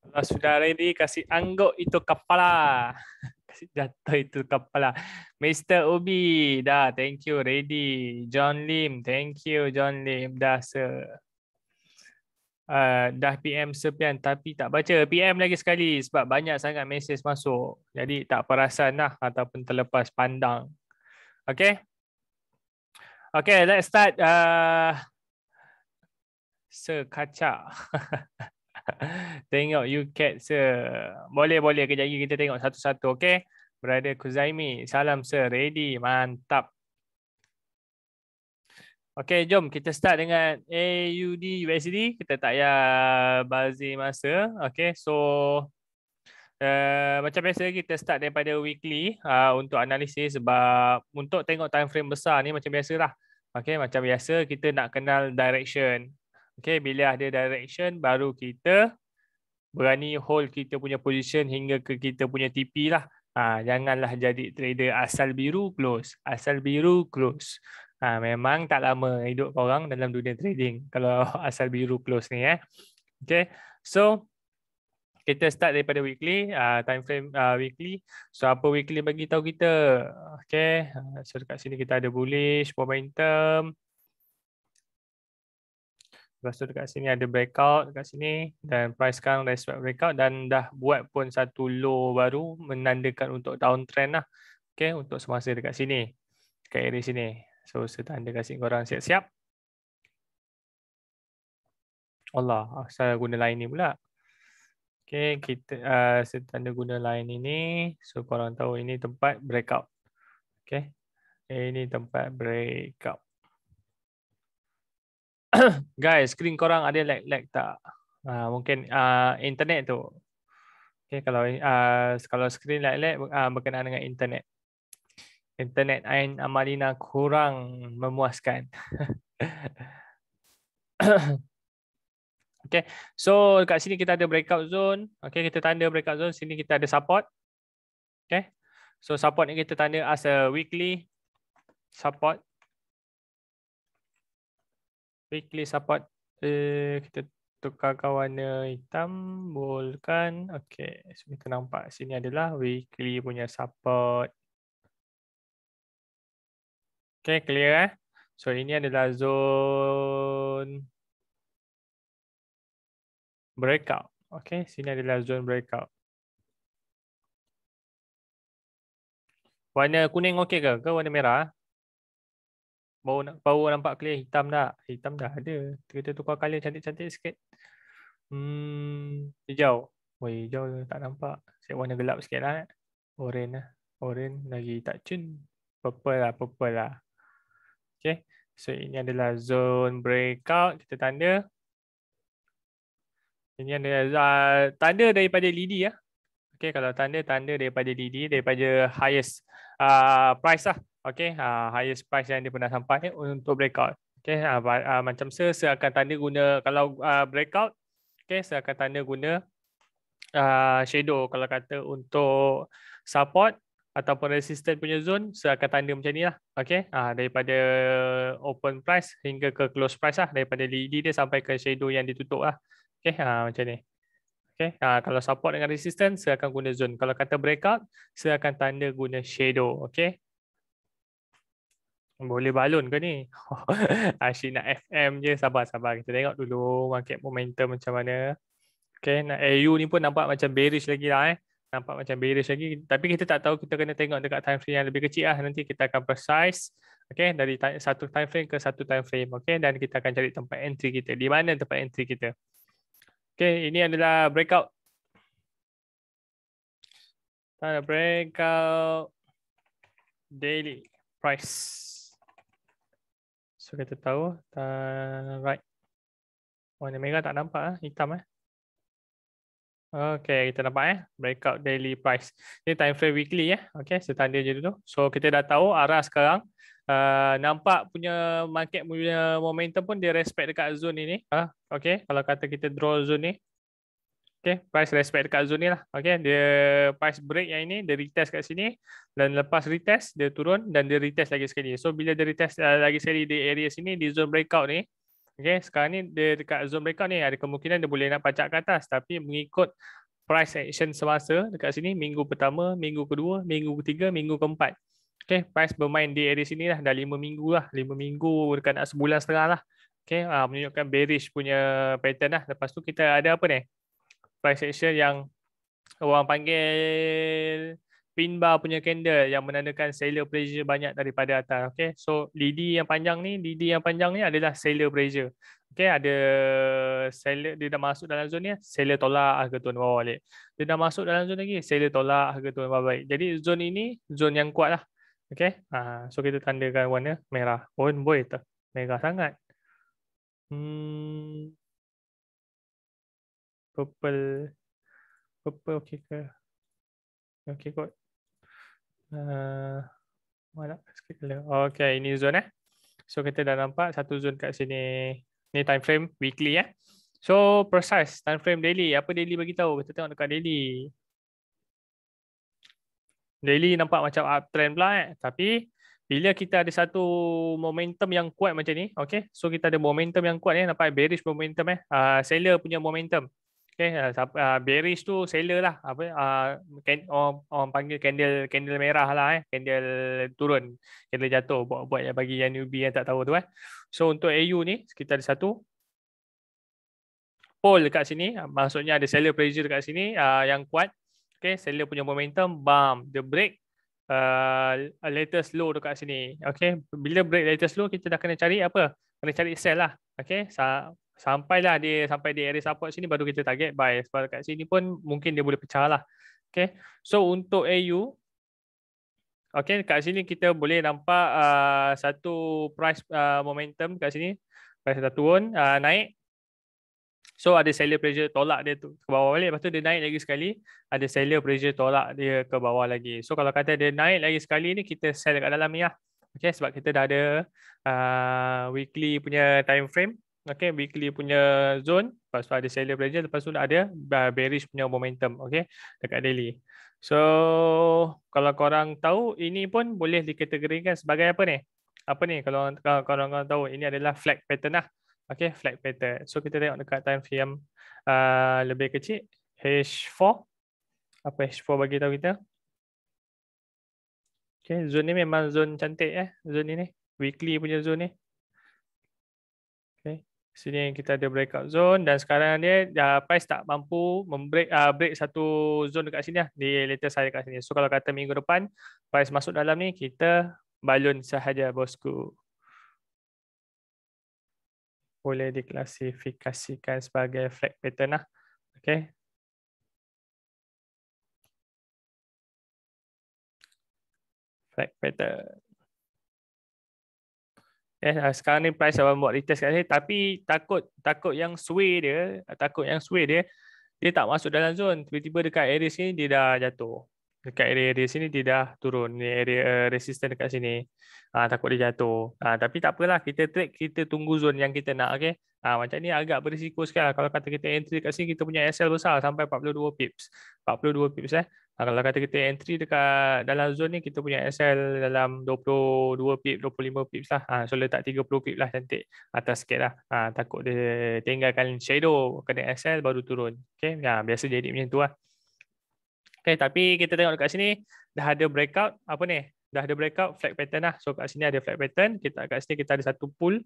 Kalau sudah ready, kasih angguk itu kepala. Kasih jatuh itu kepala. Mr. Ubi, dah, thank you, ready. John Lim, thank you, John Lim. Dah, sir. Dah PM sepian tapi tak baca. PM lagi sekali sebab banyak sangat mesej masuk. Jadi tak perasan lah ataupun terlepas pandang. Okay? Okay, let's start. Sekacak. Tengok UCAT sir. Boleh kejap lagi kita tengok satu-satu. Okay? Brother Kuzaimi. Salam sir. Ready. Mantap. Okay, jom kita start dengan AUD USD. Kita tak payah bazir masa. Okay, so macam biasa kita start daripada weekly untuk analisis sebab untuk tengok time frame besar ni macam biasa lah. Okay, macam biasa kita nak kenal direction. Okay, bila ada direction baru kita berani hold kita punya position hingga ke kita punya TP lah. Janganlah jadi trader asal biru close. Asal biru close. Memang tak lama hidup korang dalam dunia trading kalau asal biru close ni. Okay, so kita start daripada weekly, time frame weekly. So apa weekly bagi tahu kita? Okay, so dekat sini kita ada bullish momentum. Lepas tu dekat sini ada breakout dekat sini dan price sekarang respect breakout dan dah buat pun satu low baru menandakan untuk downtrend lah. Okay, untuk semasa dekat sini. Dekat area sini. So setanda kasih korang siap-siap. Allah, saya guna line ni pula. Okay, kita setanda guna line ini. So korang tahu ini tempat breakout. Okay, ini tempat breakout. Guys, screen korang ada lag tak? Mungkin internet tu. Okay, kalau screen lag berkenaan dengan internet. Internet Ain Amalina kurang memuaskan. Okay, so dekat sini kita ada breakout zone. Okay, kita tanda breakout zone. Sini kita ada support. Okay, so support ni kita tanda as a weekly support. Weekly support. Kita tukarkan warna hitam, boldkan. Okay, so kita nampak sini adalah weekly punya support. Okay, clear . So ini adalah zone breakout. Okay, sini adalah zone breakout. Warna kuning okey ke? Ke warna merah? Bau nampak clear. Hitam tak? Hitam dah ada. Kita tukar color cantik-cantik sikit. Hijau. Woi, hijau tak nampak. Saya warna gelap sikit lah. Orange lah. Orange lagi tak cun. Purple lah. Okay. So ini adalah zone breakout. Kita tanda. Ini adalah tanda daripada lidi ya. Okay, kalau tanda daripada lidi, daripada highest price lah. Okay, highest price yang dia pernah sampai untuk breakout. Okay, macam saya akan tanda guna kalau breakout. Okay, saya akan tanda guna shadow. Kalau kata untuk support ataupun resistance punya zone, saya akan tanda macam ni lah. Okay, daripada open price hingga ke close price lah. Daripada lidi dia sampai ke shadow yang ditutup lah. Okay, macam ni. Okay, kalau support dengan resistance, saya akan guna zone. Kalau kata breakout, saya akan tanda guna shadow. Okay. Boleh balon ke ni? Asyik nak FM je. Sabar. Kita tengok dulu market momentum macam mana. Okay, AU ni pun nampak macam bearish lagi lah. Nampak macam bearish lagi. Tapi kita tak tahu, kita kena tengok dekat time frame yang lebih kecil lah. Nanti kita akan precise. Okay, dari satu time frame ke satu time frame. Okay, dan kita akan cari tempat entry kita. Di mana tempat entry kita? Okay, ini adalah breakout. Breakout daily price. So kita tahu right. Warna merah tak nampak hitam . Okay, kita nampak breakout daily price. Ini time frame weekly Okay, setanda je dulu. So kita dah tahu arah sekarang. Nampak punya market punya momentum pun dia respect dekat zone ini. Okay, kalau kata kita draw zone ni. Okay, price respect dekat zone ni lah. Okay, dia price break yang ini, dia retest kat sini. Dan lepas retest, dia turun dan dia retest lagi sekali. So bila dia retest lagi sekali di area sini, di zone breakout ni. Okay, sekarang ni dia dekat zone breakout ni ada kemungkinan dia boleh nak pacak ke atas, tapi mengikut price action semasa dekat sini minggu pertama, minggu kedua, minggu ketiga, minggu keempat. Okay, price bermain di area sini lah dah 5 minggu lah, 5 minggu dekat nak sebulan setengah lah. Okay, menunjukkan bearish punya pattern lah. Lepas tu kita ada apa ni? Price action yang orang panggil pin bar punya candle yang menandakan seller pressure banyak daripada atas. Okay, so lidi yang panjang ni adalah seller pressure. Okay, ada seller, dia dah masuk dalam zone ni, seller tolak harga turun bawah balik. Dia dah masuk dalam zone lagi, seller tolak harga turun bawah balik. Jadi zone ini zone yang kuat lah. Okay, so kita tandakan warna merah. Oh boy, merah sangat. Purple okey ke? Okey kot. Mana sikit dulu. Okey, ini zone So kita dah nampak satu zone kat sini. Ni time frame weekly So precise time frame daily. Apa daily bagi tahu? Kita tengok dekat daily. Daily nampak macam uptrend pula Tapi bila kita ada satu momentum yang kuat macam ni, okay? So kita ada momentum yang kuat nampak bearish momentum seller punya momentum. Okay, bearish tu seller lah. Orang panggil candle merah lah candle turun, candle jatuh buat yang bagi yang newbie yang tak tahu tu So untuk AU ni kita ada satu pole dekat sini, maksudnya ada seller pressure dekat sini yang kuat. Okay, seller punya momentum, bam, the break latest low dekat sini. Okay, bila break latest low kita dah kena cari apa? Kena cari sell lah. Okay, sampai di area support sini baru kita target buy. Sebab dekat sini pun mungkin dia boleh pecah lah. Okay, so untuk AU, okay, kat sini kita boleh nampak satu price momentum kat sini. Price dah turun, naik. So ada seller pressure tolak dia tu ke bawah balik. Lepas tu dia naik lagi sekali. Ada seller pressure tolak dia ke bawah lagi. So kalau kata dia naik lagi sekali ni, kita sell kat dalam ni lah. Okay, sebab kita dah ada weekly punya time frame. Okay, weekly punya zone. Lepas tu ada seller pressure. Lepas tu ada bearish punya momentum. Okay, dekat daily. So kalau korang tahu, ini pun boleh dikategorikan sebagai apa ni? Apa ni kalau korang tahu? Ini adalah flag pattern lah. Okay, flag pattern. So kita tengok dekat time frame lebih kecil. H4. Apa H4 bagi tahu kita? Okay, zone ni memang zone cantik zone ni. Weekly punya zone ni. Okay. Sini kita ada breakout zone dan sekarang dia price tak mampu break satu zone dekat sini di latest saya kat sini. So kalau kata minggu depan price masuk dalam ni, kita balun sahaja bosku. Boleh diklasifikasikan sebagai flag pattern lah. Okay. Flag pattern. Sekarang ni price abang buat retest kat sini, tapi takut yang sway dia, dia tak masuk dalam zone. Tiba-tiba dekat area sini dia dah jatuh. Dekat area sini dia dah turun. Ni area resistance dekat sini. Takut dia jatuh. Tapi tak apalah, kita trade, kita tunggu zone yang kita nak. Okay? Macam ni agak berisiko sekali. Kalau kata kita entry dekat sini, kita punya SL besar sampai 42 pips. 42 pips kalau kata kita entry dekat dalam zone ni, kita punya SL dalam 22 pip, 25 pips lah. So letak 30 pip lah, cantik. Atas sikit lah. Takut dia tinggalkan shadow, kena SL baru turun. Okay, biasa jadi macam tu lah. Okay, tapi kita tengok dekat sini, dah ada breakout. Apa ni? Dah ada breakout flag pattern lah. So kat sini ada flag pattern. Kat sini kita ada satu pool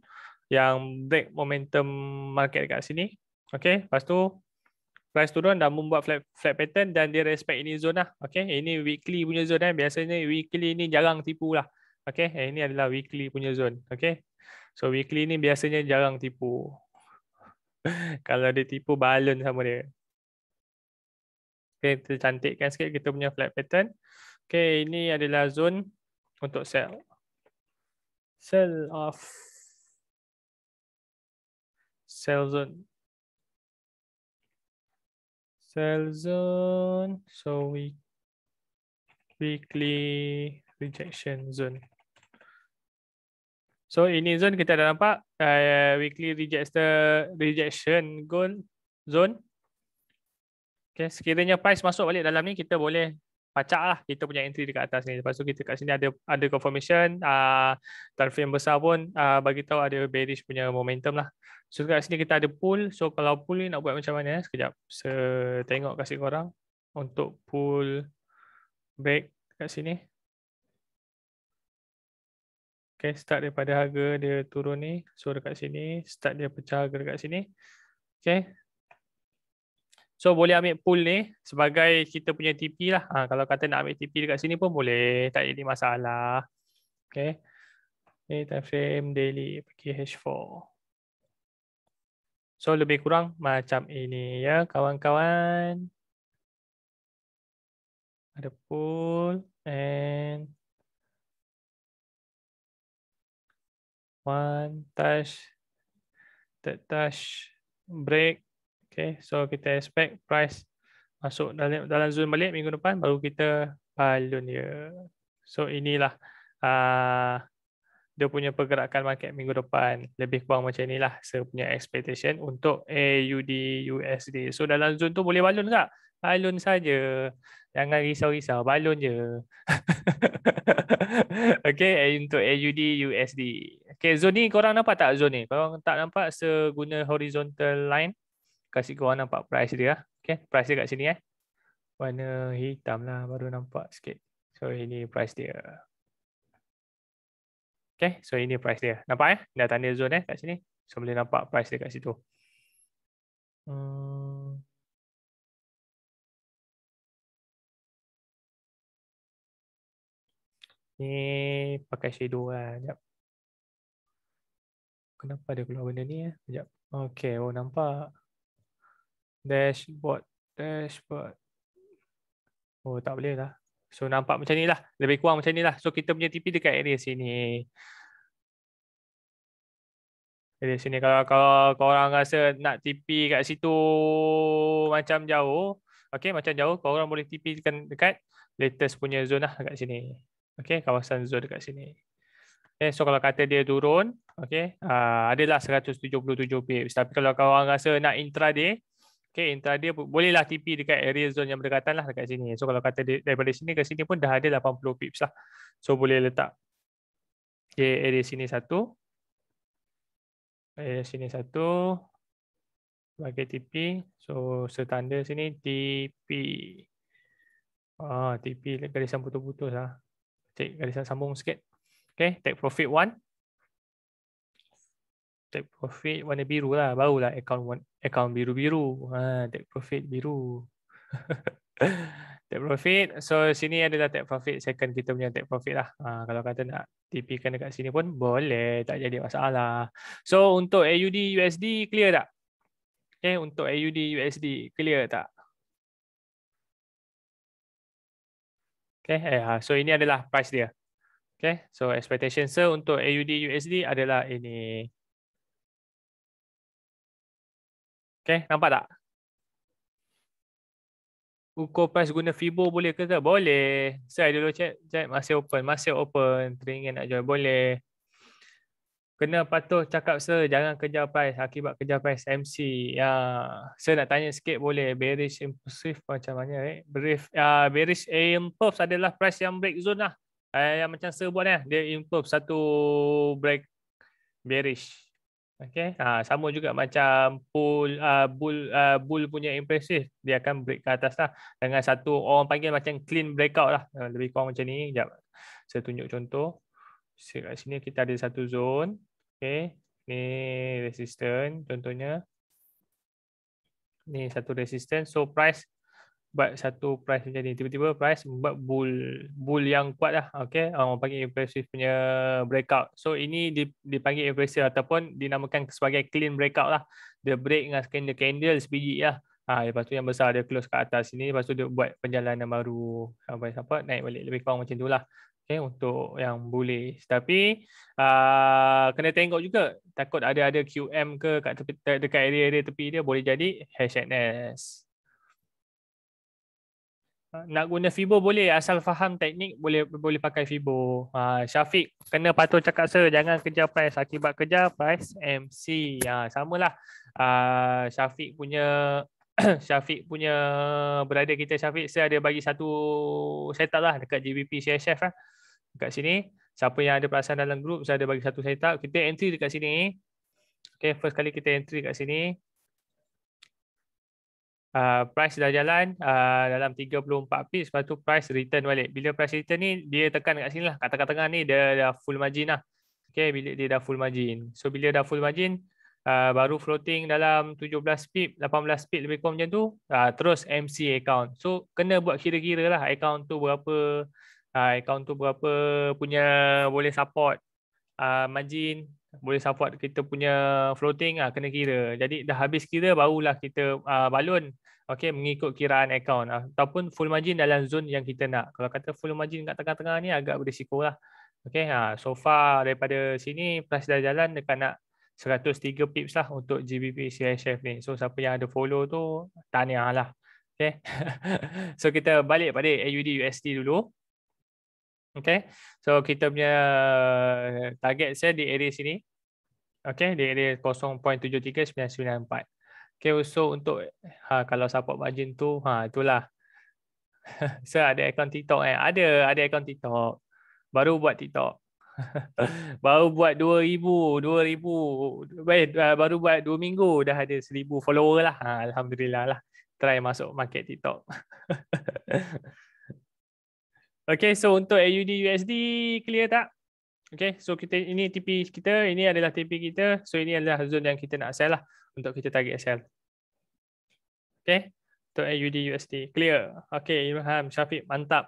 yang break momentum market dekat sini. Okay, lepas tu price turun dan membuat flat pattern dan dia respect ini zone lah. Okay, ini weekly punya zone Biasanya weekly ni jarang tipu lah. Okay, ini adalah weekly punya zone. Okay, so weekly ni biasanya jarang tipu. Kalau dia tipu, balon sama dia. Okay, kita cantikkan sikit kita punya flat pattern. Okay, ini adalah zone untuk sell. Sell off. Sell zone. Sell zone. So weekly rejection zone. So ini zone kita dah nampak weekly rejection zone. Okay, sekiranya price masuk balik dalam ni, kita boleh pacak lah kita punya entry dekat atas ni. Lepas tu kita kat sini ada confirmation time frame besar pun bagi tahu ada bearish punya momentum lah. So kat sini kita ada pool. So kalau pool ni nak buat macam mana? Sekejap. Saya tengok kasih korang untuk pool break kat sini. Okay, start daripada harga dia turun ni. So dekat sini, start dia pecah harga dekat sini. Okay. So boleh ambil pool ni sebagai kita punya TP lah. Kalau kata nak ambil TP dekat sini pun boleh. Tak jadi masalah. Okay. Ni time frame daily. Pergi H4. So lebih kurang macam ini ya kawan-kawan. Ada pool and one touch, third touch, break. Okay, so kita expect price masuk dalam zone balik minggu depan baru kita balun dia. So inilah dia punya pergerakan market minggu depan. Lebih kurang macam inilah saya punya expectation untuk AUD USD. So dalam zone tu boleh balun tak? Balun saja. Jangan risau-risau, balun je. Okay, untuk AUD USD. Okay, zone ni korang nampak tak zone ni? Korang tak nampak, saya guna horizontal line. Kasih korang nampak price dia. Okay, price dia kat sini warna hitam lah, baru nampak sikit. So ini price dia. Okay, so ini price dia. Nampak dah tanda zone kat sini. So boleh nampak price dia kat situ. Ni pakai shadow lah. Sekejap. Kenapa dia keluar benda ni Sekejap. Okay, oh nampak. Dashboard. Dashboard. Oh tak boleh lah. So nampak macam ni lah. Lebih kurang macam ni lah. So kita punya TP dekat area sini. Area sini. Kalau korang rasa nak TP kat situ macam jauh. Okay, macam jauh. Korang boleh TP dekat latest punya zone lah dekat sini. Okay, kawasan zone dekat sini. Okay, so kalau kata dia turun, okay, adalah 177 pips. Tapi kalau korang rasa nak intraday, okay, intraday bolehlah TP dekat area zone yang berdekatan lah dekat sini. So kalau kata daripada sini ke sini pun dah ada 80 pips lah. So boleh letak area sini satu. Area sini satu. Bagi TP. So setanda sini TP. TP garisan putus-putus lah. Cek garisan sambung sikit. Okay, take profit 1. Take profit warna biru lah. Barulah account biru-biru. Take profit biru. Take profit. So sini adalah take profit. Second kita punya take profit lah. Kalau kata nak TP kan dekat sini pun boleh. Tak jadi masalah. So untuk AUD USD clear tak? Okay, untuk AUD USD clear tak? Okay, so ini adalah price dia. Okay, so expectation sir untuk AUD USD adalah ini. Okay, nampak tak? Ukur price guna Fibo boleh ke tak? Boleh. Saya dulu check masih open. Masih open. Teringin nak jual. Boleh. Kena patuh cakap sir. Jangan kejar price. Akibat kejar price MC. Ya, saya nak tanya sikit boleh. Bearish impulsive macam mana? Bearish impulse adalah price yang break zone lah. Yang macam saya buat dia impulse satu break bearish. Okay, sama juga macam bull punya impressive, dia akan break ke atas lah dengan satu orang panggil macam clean breakout lah, lebih kurang macam ni. Sekejap, saya tunjuk contoh. Kat sini kita ada satu zone. Okay, ni resistance contohnya, ni satu resistance. So price buat satu price macam ni, tiba-tiba price buat bull yang kuat lah. Okay, orang panggil impressive punya breakout. So ini dipanggil impressive ataupun dinamakan sebagai clean breakout lah. Dia break dengan candle sebiji lah. Lepas tu yang besar dia close ke atas sini, lepas tu dia buat perjalanan baru sampai naik balik, lebih kurang macam tu lah. Okay, untuk yang bullish. Tapi kena tengok juga, takut ada QM ke kat tepi, dekat area tepi dia, boleh jadi HNS. Nak guna Fibo boleh, asal faham teknik boleh pakai Fibo. Syafiq kena patuh cakap sir, jangan kejar price, akibat kejar price MC. Samalah. Syafiq punya Syafiq punya berada kita Syafiq, saya ada bagi satu setup lah dekat JBP CSF lah. Dekat sini, siapa yang ada perasan dalam grup, saya ada bagi satu setup. Kita entry dekat sini. Okay, first kali kita entry kat sini. Price dah jalan dalam 34 pips, lepas tu price return balik. Bila price return ni, dia tekan kat sini lah, kat tengah-tengah ni dia dah full margin lah. Okay, bila dia dah full margin. So bila dah full margin, baru floating dalam 17 pip, 18 pip lebih kurang macam tu, terus MC account. So kena buat kira-kira lah account tu berapa, punya boleh support margin, boleh support kita punya floating, kena kira. Jadi dah habis kira barulah kita balun, okey, mengikut kiraan account, ataupun full margin dalam zone yang kita nak. Kalau kata full margin kat tengah-tengah ni agak berisiko lah. Okey, so far daripada sini price dah jalan dekat nak 103 pips lah untuk GBP CHF ni. So siapa yang ada follow tu, tahniah lah. Okay. So kita balik pada AUD USD dulu. Okay, so kita punya target saya di area sini. Okay, di area 0.73994. Okay, so untuk kalau support margin tu, itulah. Saya ada akaun TikTok ada akaun TikTok. Baru buat TikTok. Baru buat 2000 baru buat 2 minggu dah ada 1000 follower lah. Alhamdulillah lah. Try masuk market TikTok. Okay, so untuk AUD USD clear tak? Okay, so kita ini TP kita, ini adalah TP kita. So ini adalah zone yang kita nak sell lah untuk kita target sell. Okay, untuk AUD USD clear. Okay, Ilham, Syafiq, mantap.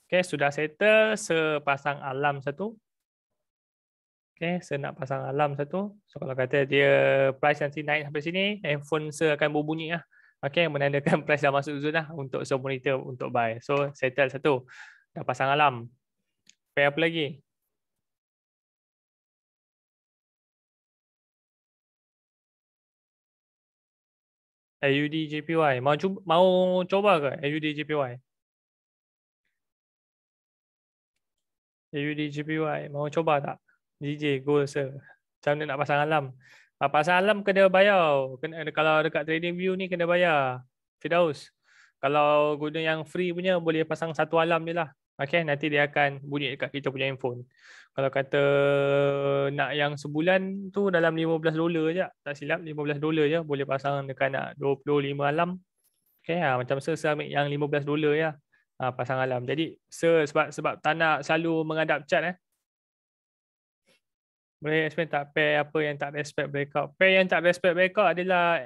Okay, sudah settle sepasang alam satu. Okay, saya nak pasang alam satu. So kalau kata dia price nanti naik sampai sini, handphone saya akan berbunyi lah. Okay, menandakan price dah masuk zone lah untuk saya monitor untuk buy. So settle satu. Dah pasang alam. Pair apa lagi? AUD JPY. Mau coba ke AUD JPY? AUD JPY. Mau coba tak? DJ Gold sir. Macam mana nak pasang alam? Pasang alam kena bayar. Kalau dekat TradingView ni kena bayar. Firdaus. Kalau guna yang free punya boleh pasang satu alam je lah. Okay, nanti dia akan bunyi dekat kita punya handphone. Kalau kata nak yang sebulan tu dalam $15 je. Tak silap $15 je. Boleh pasang dekat nak 25 alam. Okay, macam saya ambil yang $15 ya. Pasang alam. Jadi sebab tak nak selalu menghadap chart. Boleh explain tak pair apa yang tak respect breakout? Pair yang tak respect breakout adalah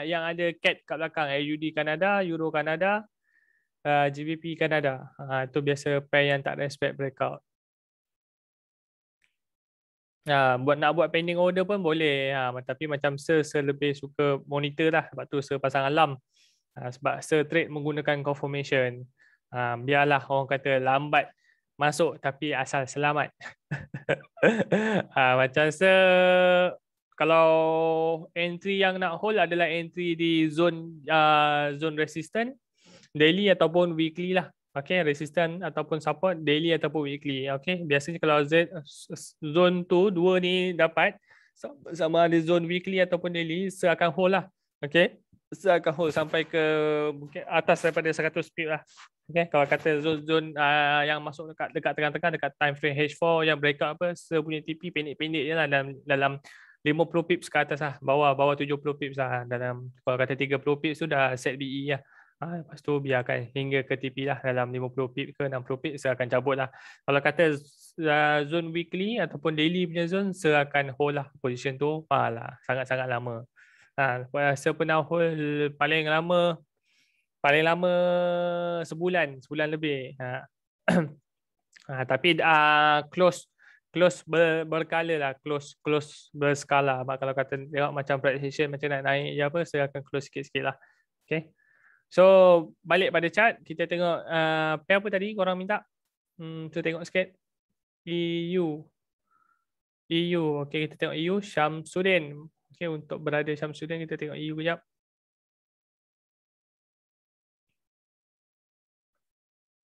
yang ada cat kat belakang. AUD Kanada, Euro Kanada, GBP Kanada. Itu biasa pair yang tak respect breakout. Nak buat pending order pun boleh. Tapi macam saya lebih suka monitor lah. Sebab tu saya pasang alarm. Sebab saya trade menggunakan confirmation. Biarlah orang kata lambat masuk tapi asal selamat. Macam kalau entry yang nak hold adalah entry di zone resistant daily ataupun weekly lah. Okay, resistant ataupun support daily ataupun weekly. Okay, biasanya kalau zone tu dua ni dapat sama ada zone weekly ataupun daily, saya akan hold lah. Okay, saya akan hold sampai ke mungkin atas daripada 100 pip lah. Okay, kalau kata zone yang masuk dekat tengah-tengah dekat time frame H4 yang breakout apa, saya punya TP pendek-pendek je lah dalam 50 pips ke atas lah, bawah 70 pips lah. Dalam kalau kata 30 pips tu dah set BE lah. Lepas tu biarkan hingga ke TP lah dalam 50 pips ke 60 pips saya akan cabut lah. Kalau kata zone weekly ataupun daily punya zone, saya akan hold lah position tu lah sangat-sangat lama. Saya pernah hold paling lama sebulan lebih. Tapi close berkala lah, close berskala. Kalau kata tengok macam price action macam nak naik je apa, saya akan close sikit-sikit lah. Okay, so balik pada chart, kita tengok pair apa tadi korang minta. Kita tengok sikit EU. Okay, kita tengok EU Syamsuddin. Okay, untuk berada Syamsuddin kita tengok EU kejap.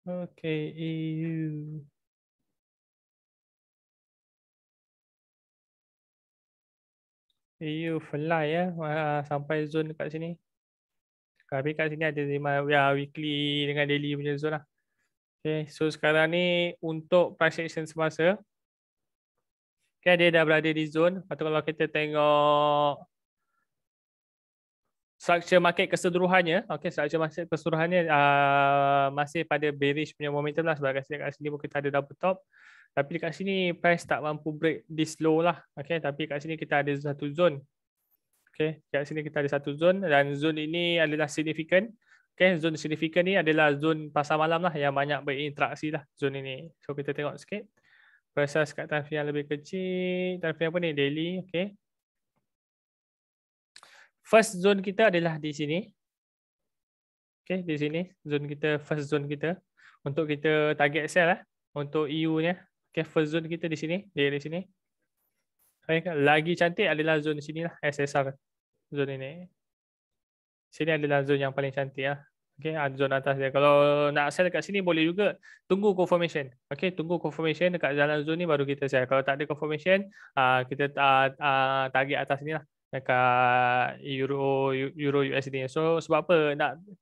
Okay, EU. EU fly ya, sampai zone dekat sini. Tapi kat sini ada weekly dengan daily punya zone lah. Okay, so sekarang ni untuk price action semasa. Okay, dia dah berada di zone. Lepas tu kalau kita tengok structure market keseluruhannya, okay, structure market keseluruhannya masih pada bearish punya momentum lah, sebab kat sini pun kita ada double top. Tapi dekat sini price tak mampu break this low lah. Okay, tapi kat sini kita ada satu zone. Okay, kat sini kita ada satu zone dan zone ini adalah significant. Okay, zone significant ni adalah zone pasar malam lah yang banyak berinteraksi lah zone ini. So kita tengok sikit. Proses kat taraf yang lebih kecil. Taraf yang apa ni? Daily. Okay. First zone kita adalah di sini. Okay, di sini. Zone kita, first zone kita. Untuk kita target sell lah. Untuk EU-nya. Okay, first zone kita di sini. Dia di sini. Okay, lagi cantik adalah zone sini lah. SSR. Zone ini. Sini adalah zone yang paling cantik lah. Okay, zone atas dia. Kalau nak sell dekat sini boleh juga. Tunggu confirmation. Okay, tunggu confirmation dekat dalam zone ni baru kita sell. Kalau tak ada confirmation, kita target atas ni lah. Dekat Euro USD. So sebab apa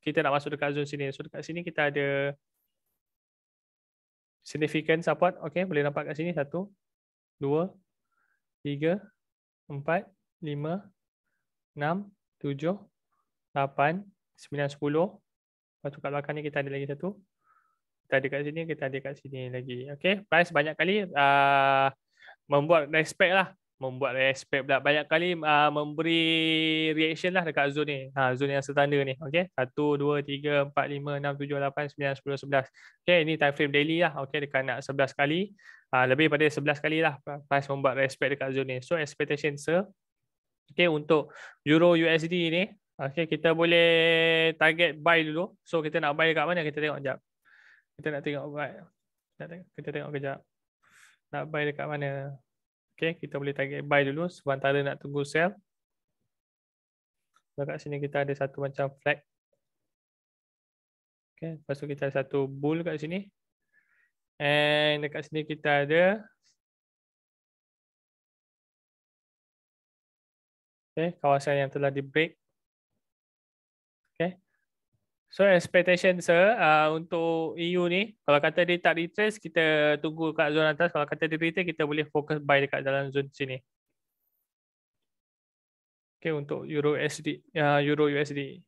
kita nak masuk dekat zone sini? So dekat sini kita ada significant support. Okay, boleh nampak kat sini. 1, 2, 3, 4, 5, 6, 7, 8, 9, 10. Lepas tu kat belakang ni kita ada lagi satu. Kita ada kat sini, kita ada kat sini lagi. Okay, price banyak kali membuat respect lah. Membuat respect pula. Banyak kali memberi reaction lah dekat zone ni. Zone yang setanda ni. Okay, 1, 2, 3, 4, 5, 6, 7, 8, 9, 10, 11. Okay, ini time frame daily lah. Okay, dekat nak 11 kali. Lebih pada 11 kali lah price membuat respect dekat zone ni. So expectation okay, untuk Euro USD ni, okay, kita boleh target buy dulu. So kita nak buy dekat mana? Kita tengok sekejap. Kita nak tengok buy. Kita tengok kejap. Nak buy dekat mana? Okay, kita boleh target buy dulu sementara nak tunggu sell. Dekat sini kita ada satu macam flag. Okay, lepas tu kita ada satu bull kat sini. And dekat sini kita ada kawasan yang telah di break. Okay. So expectation untuk EU ni, kalau kata dia tak retrace, kita tunggu kat zone atas. Kalau kata dia retrace, kita boleh fokus buy dekat dalam zone sini. Okay, untuk Euro USD.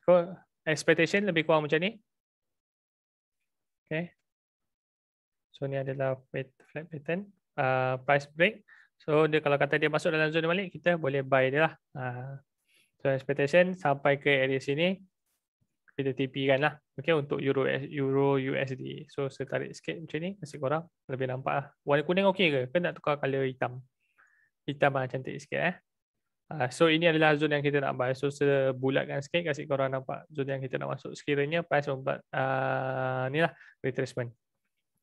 So expectation lebih kurang macam ni. Okay. So ni adalah flat pattern, price break. So dia kalau kata dia masuk dalam zone balik, kita boleh buy dia lah. So expectation sampai ke area sini, kita TP kan lah. Okay, untuk Euro USD. So saya tarik sikit macam ni, kasih korang lebih nampak lah. Warna kuning okey ke? Kan nak tukar color hitam? Hitam lah cantik sikit. So ini adalah zone yang kita nak buy. So saya bulatkan sikit, kasih korang nampak zone yang kita nak masuk. Sekiranya price membuat ni lah, retracement.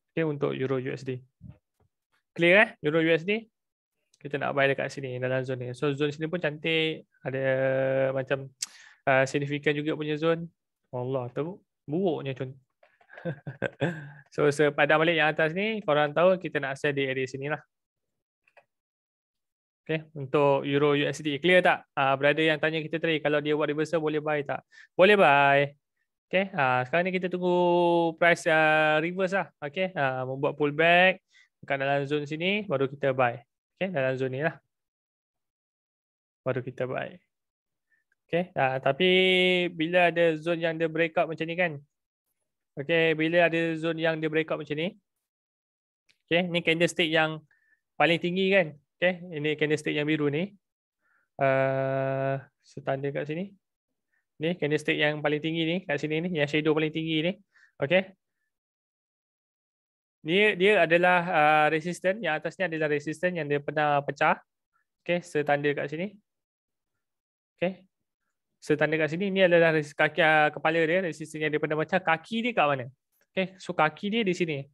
Okay, untuk Euro USD. Clear Euro USD? Kita nak buy dekat sini, dalam zone ni. So zone sini pun cantik. Ada macam significant juga punya zone. Allah, buruknya contoh. So sepadan balik yang atas ni, korang tahu kita nak sell di area sini lah. Okay, untuk Euro USD. Clear tak? Berada yang tanya kita tadi, kalau dia buat reversal boleh buy tak? Boleh buy. Okay, sekarang ni kita tunggu price reverse lah. Okay, membuat pullback dekat dalam zone sini, baru kita buy. Okay, dalam zone ni lah. Baru kita buy. Okay, tapi bila ada zone yang dia breakout macam ni kan. Okay, bila ada zone yang dia breakout macam ni. Okay, ni candlestick yang paling tinggi kan. Okay, ini candlestick yang biru ni. Setanda kat sini. Ni candlestick yang paling tinggi ni kat sini ni, yang shadow paling tinggi ni. Okay. Dia adalah resistance, yang atasnya adalah resistance yang dia pernah pecah. Okay, setanda kat sini. Okay. Setanda kat sini, ni adalah kaki kepala dia, resistance yang dia pernah pecah. Kaki dia kat mana? Okay, so kaki dia di sini.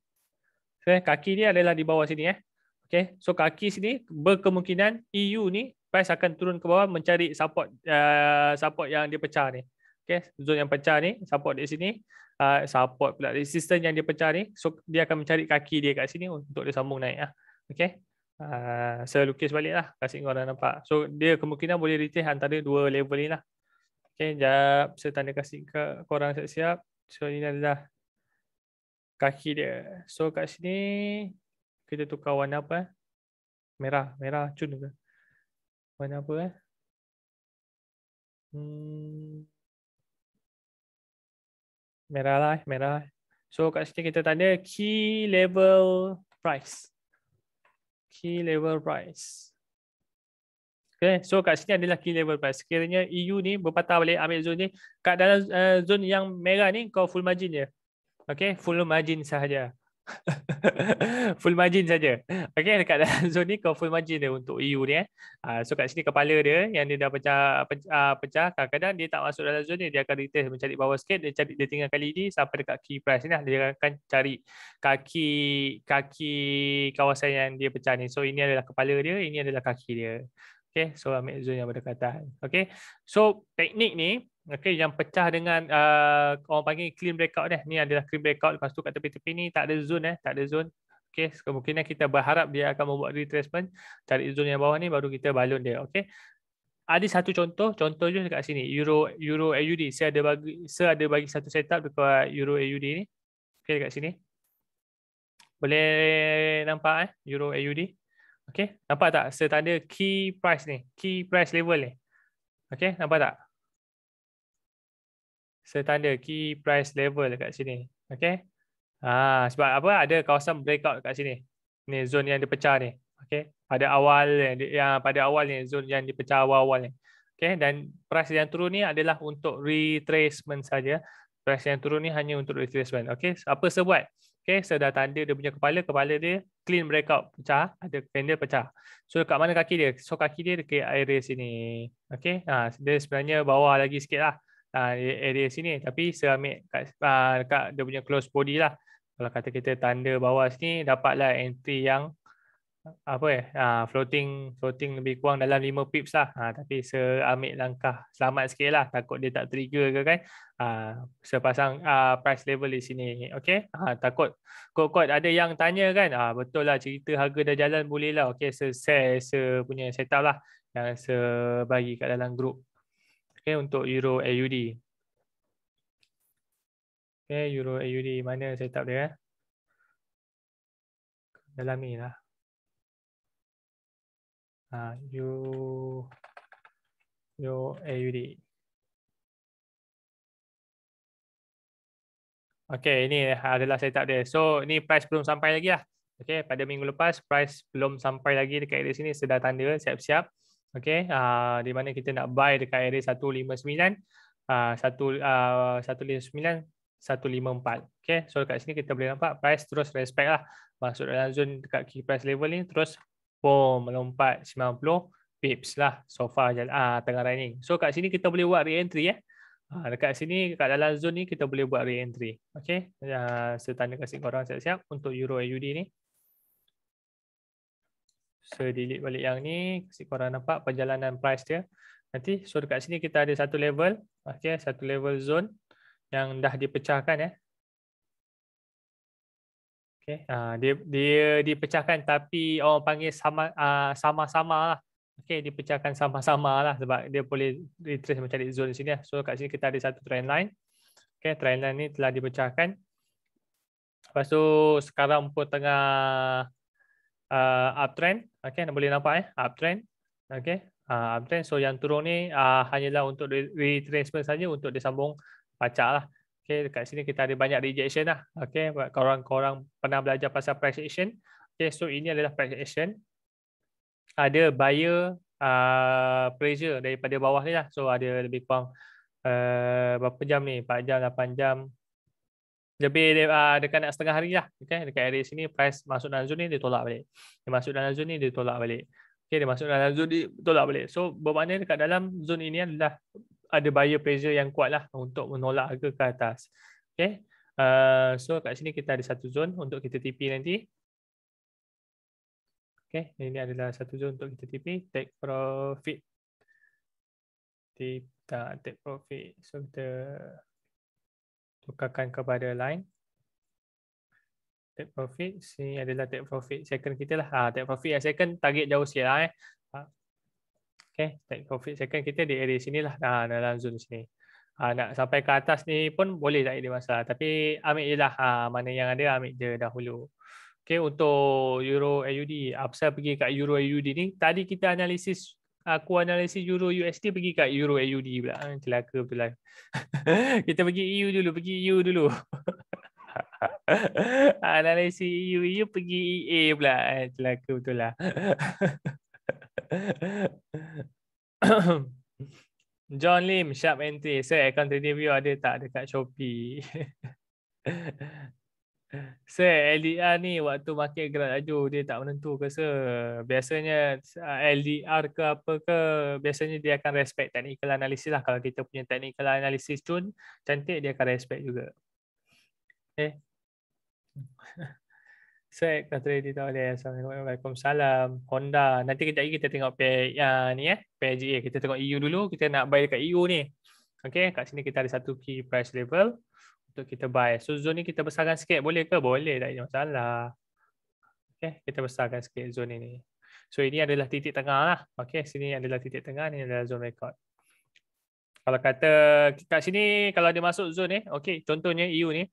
Okay, kaki dia adalah di bawah sini. Okay, so kaki sini berkemungkinan EU ni price akan turun ke bawah mencari support support yang dia pecah ni. Okay, zone yang pecah ni, support di sini, support pula resistance yang dia pecah ni. So dia akan mencari kaki dia kat sini untuk dia sambung naik. Okay, saya lukis balik lah, kasih korang nampak. So dia kemungkinan boleh retest antara dua level ni lah. Okay, jap saya tanda kasih ke korang siap-siap. So ini adalah kaki dia. So kat sini kita tukar warna apa? Merah cun ke? Warna apa eh? Hmm, merah lah, merah. So kat sini kita tanda key level price. Key level price. Okay, so kat sini adalah key level price. Sekiranya EU ni berpatah balik ambil zone ni, kat dalam zone yang merah ni kau full margin je. Okay, full margin sahaja. Full margin saja. Okay, dekat dalam zone ni kau full margin dia untuk EU ni eh. So kat sini kepala dia yang dia dah pecah, kadang-kadang dia tak masuk dalam zone ni, dia akan retest mencari bawah sikit, dia tinggal kali ni sampai dekat key price ni lah, dia akan cari kaki kaki kawasan yang dia pecah ni. So ini adalah kepala dia, ini adalah kaki dia. Okay, so ambil zone yang berdekatan. Okay, so teknik ni okay, yang pecah dengan orang panggil clean breakout ni. Ni adalah clean breakout. Lepas tu kat tepi-tepi ni tak ada zone tak ada zone. Okay, kemungkinan kita berharap dia akan membuat retracement, cari zone yang bawah ni baru kita balon dia. Okay, ada satu contoh je dekat sini. Euro AUD. Saya ada bagi satu setup dekat Euro AUD ni. Okay, dekat sini. Boleh nampak Euro AUD. Okay, nampak tak? Setanda key price ni, key price level ni. Okay, nampak tak? Setanda key price level dekat sini. Okay. Sebab apa? Ada kawasan breakout kat sini. Ni zone yang dipecah ni. Okay. Pada awal pada awal ni zone yang dipecah awal-awal ni. Okay. Dan price yang turun ni adalah untuk retracement saja. Price yang turun ni hanya untuk retracement. Okay. Apa saya buat? Okay. Saya dah tanda dia punya kepala dia clean breakout pecah. Ada candle pecah. So kat mana kaki dia? So kaki dia dekat area sini. Okay. Dia sebenarnya bawah lagi sikit lah. Area sini, tapi saya ambil kat dia punya close body lah. Kalau kata kita tanda bawah sini, dapatlah entry yang floating lebih kurang dalam 5 pips lah. Tapi saya ambil langkah selamat sikit lah, takut dia tak trigger ke kan. Saya pasang price level di sini. Okay, takut kot ada yang tanya kan, betul lah cerita harga dah jalan boleh lah. Okay, saya punya setup lah yang saya bagi kat dalam group. Okay, untuk Euro AUD. Okay, Euro AUD mana setup dia? Dalam ni lah. Euro AUD. Okay, ini adalah setup dia. So, ni price belum sampai lagi lah. Okay, pada minggu lepas price belum sampai lagi dekat area sini. Sedang tanda siap-siap. Okay, di mana kita nak buy dekat area 159, 159, 154. Okay, so dekat sini kita boleh nampak price terus respect lah. Masuk dalam zone dekat key price level ni, terus boom, melompat 90 pips lah so far tengah running. So kat sini kita boleh buat re-entry dekat sini kat dalam zone ni kita boleh buat re-entry. Okey, saya tanda kasih korang siap-siap untuk Euro AUD ni. Saya delete balik yang ni, kasih korang nampak perjalanan price dia. Nanti so dekat sini kita ada satu level, okey, satu level zone yang dah dipecahkan Okey, dia dipecahkan tapi orang panggil sama-sama lah. Okey, dipecahkan sama-sama lah sebab dia boleh retrace mencari zone sini lah. So kat sini kita ada satu trend line. Okey, trend line ni telah dipecahkan. Lepas tu sekarang pun tengah uptrend. Okey, boleh nampak uptrend. Okey, uptrend. So yang turun ni hanyalah untuk retracement saja untuk disambung pacak lah. Okay, dekat sini kita ada banyak rejection lah. Okay, korang pernah belajar pasal price action. Okay, so ini adalah price action. Ada buyer pressure daripada bawah ni lah. So ada lebih kurang berapa jam ni? 4 jam, 8 jam. Lebih dekat nak setengah hari lah. Okay, dekat area sini price masuk dalam zone ni dia tolak balik. Dia masuk dalam zone ni dia tolak balik. Okay, dia masuk dalam zone ni tolak balik. So bermakna dekat dalam zone ini adalah ada buyer pressure yang kuat lah untuk menolak harga ke atas. Okay. So kat sini kita ada satu zone untuk kita TP nanti. Okay. Ini adalah satu zone untuk kita TP. Take profit. Take profit. So kita tukarkan kepada line. Take profit. Sini adalah take profit second kita lah. Take profit yang second target jauh sikit lah. Okay, take profit second kita di area sini lah, dalam zone sini. Nak sampai ke atas ni pun boleh, tak ada masalah. Tapi ambil je lah, mana yang ada ambil je dahulu. Okay, untuk Euro AUD, apa pergi kat Euro AUD ni? Tadi kita aku analisis Euro USD pergi kat Euro AUD pula. Celaka betul lah. Kita pergi EU dulu. Analisis EU pergi EA pula. Celaka betul lah. John Lim, sharp entry. Sir, account trading view ada tak dekat Shopee? Sir, LDR ni waktu market gerak laju dia tak menentu ke sir? Biasanya LDR ke apa ke, biasanya dia akan respect technical analysis lah. Kalau kita punya technical analysis tune cantik, dia akan respect juga. Okay. Sir, kata dia tak boleh. Assalamualaikum. Waalaikumsalam. Honda. Nanti kejap lagi kita tengok pair ni pair GA. Kita tengok EU dulu. Kita nak buy dekat EU ni. Okay, kat sini kita ada satu key price level untuk kita buy. So zone ni kita besarkan sikit, boleh ke? Boleh, tak ada masalah. Okay, kita besarkan sikit zone ini. So ini adalah titik tengah lah. Okay, sini adalah titik tengah, ni adalah zone record. Kalau kata kat sini, kalau dia masuk zone ni, okay, contohnya EU ni.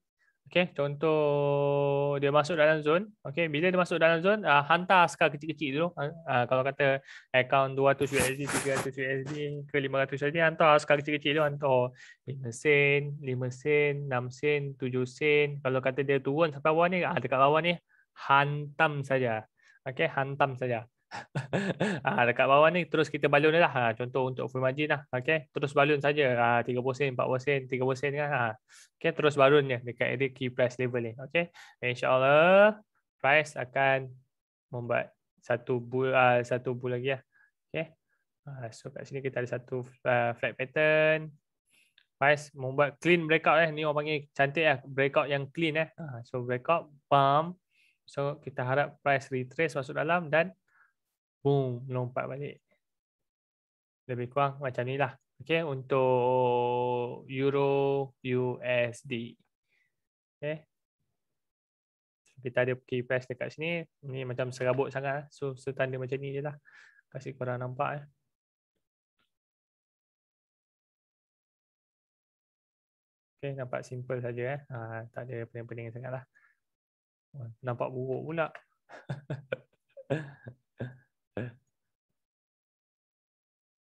Okay, contoh dia masuk dalam zone. Okay, bila dia masuk dalam zone, hantar skala kecil-kecil dulu. Kalau kata account 200 USD, 300 USD ke 500 USD, hantar skala kecil-kecil dulu. Hantar 5 sen, 5 sen, 6 sen, 7 sen. Kalau kata dia turun sampai bawah ni, dekat bawah ni, hantam saja. Okay, hantam saja. Dekat bawah ni terus kita balun lah. Contoh untuk full margin lah. Okay, terus balun saja. 30 sen, 40 sen, 30 sen kan. Okay, terus balunnya dekat area key price level ni. Okay, InsyaAllah price akan membuat satu bull lagi lah. Okay, so kat sini kita ada satu flat pattern. Price membuat clean breakout ni orang panggil cantik lah. Breakout yang clean So breakout, pump. So kita harap price retrace masuk dalam dan boom, lompat balik. Lebih kurang macam ni lah. Okay, untuk Euro USD. Okay. Kita ada key price dekat sini. Ni macam serabut sangat. So, setanda macam ni je lah. Kasih korang nampak. Okay, nampak simple saja. Tak ada pening-pening sangat lah. Nampak buruk pula.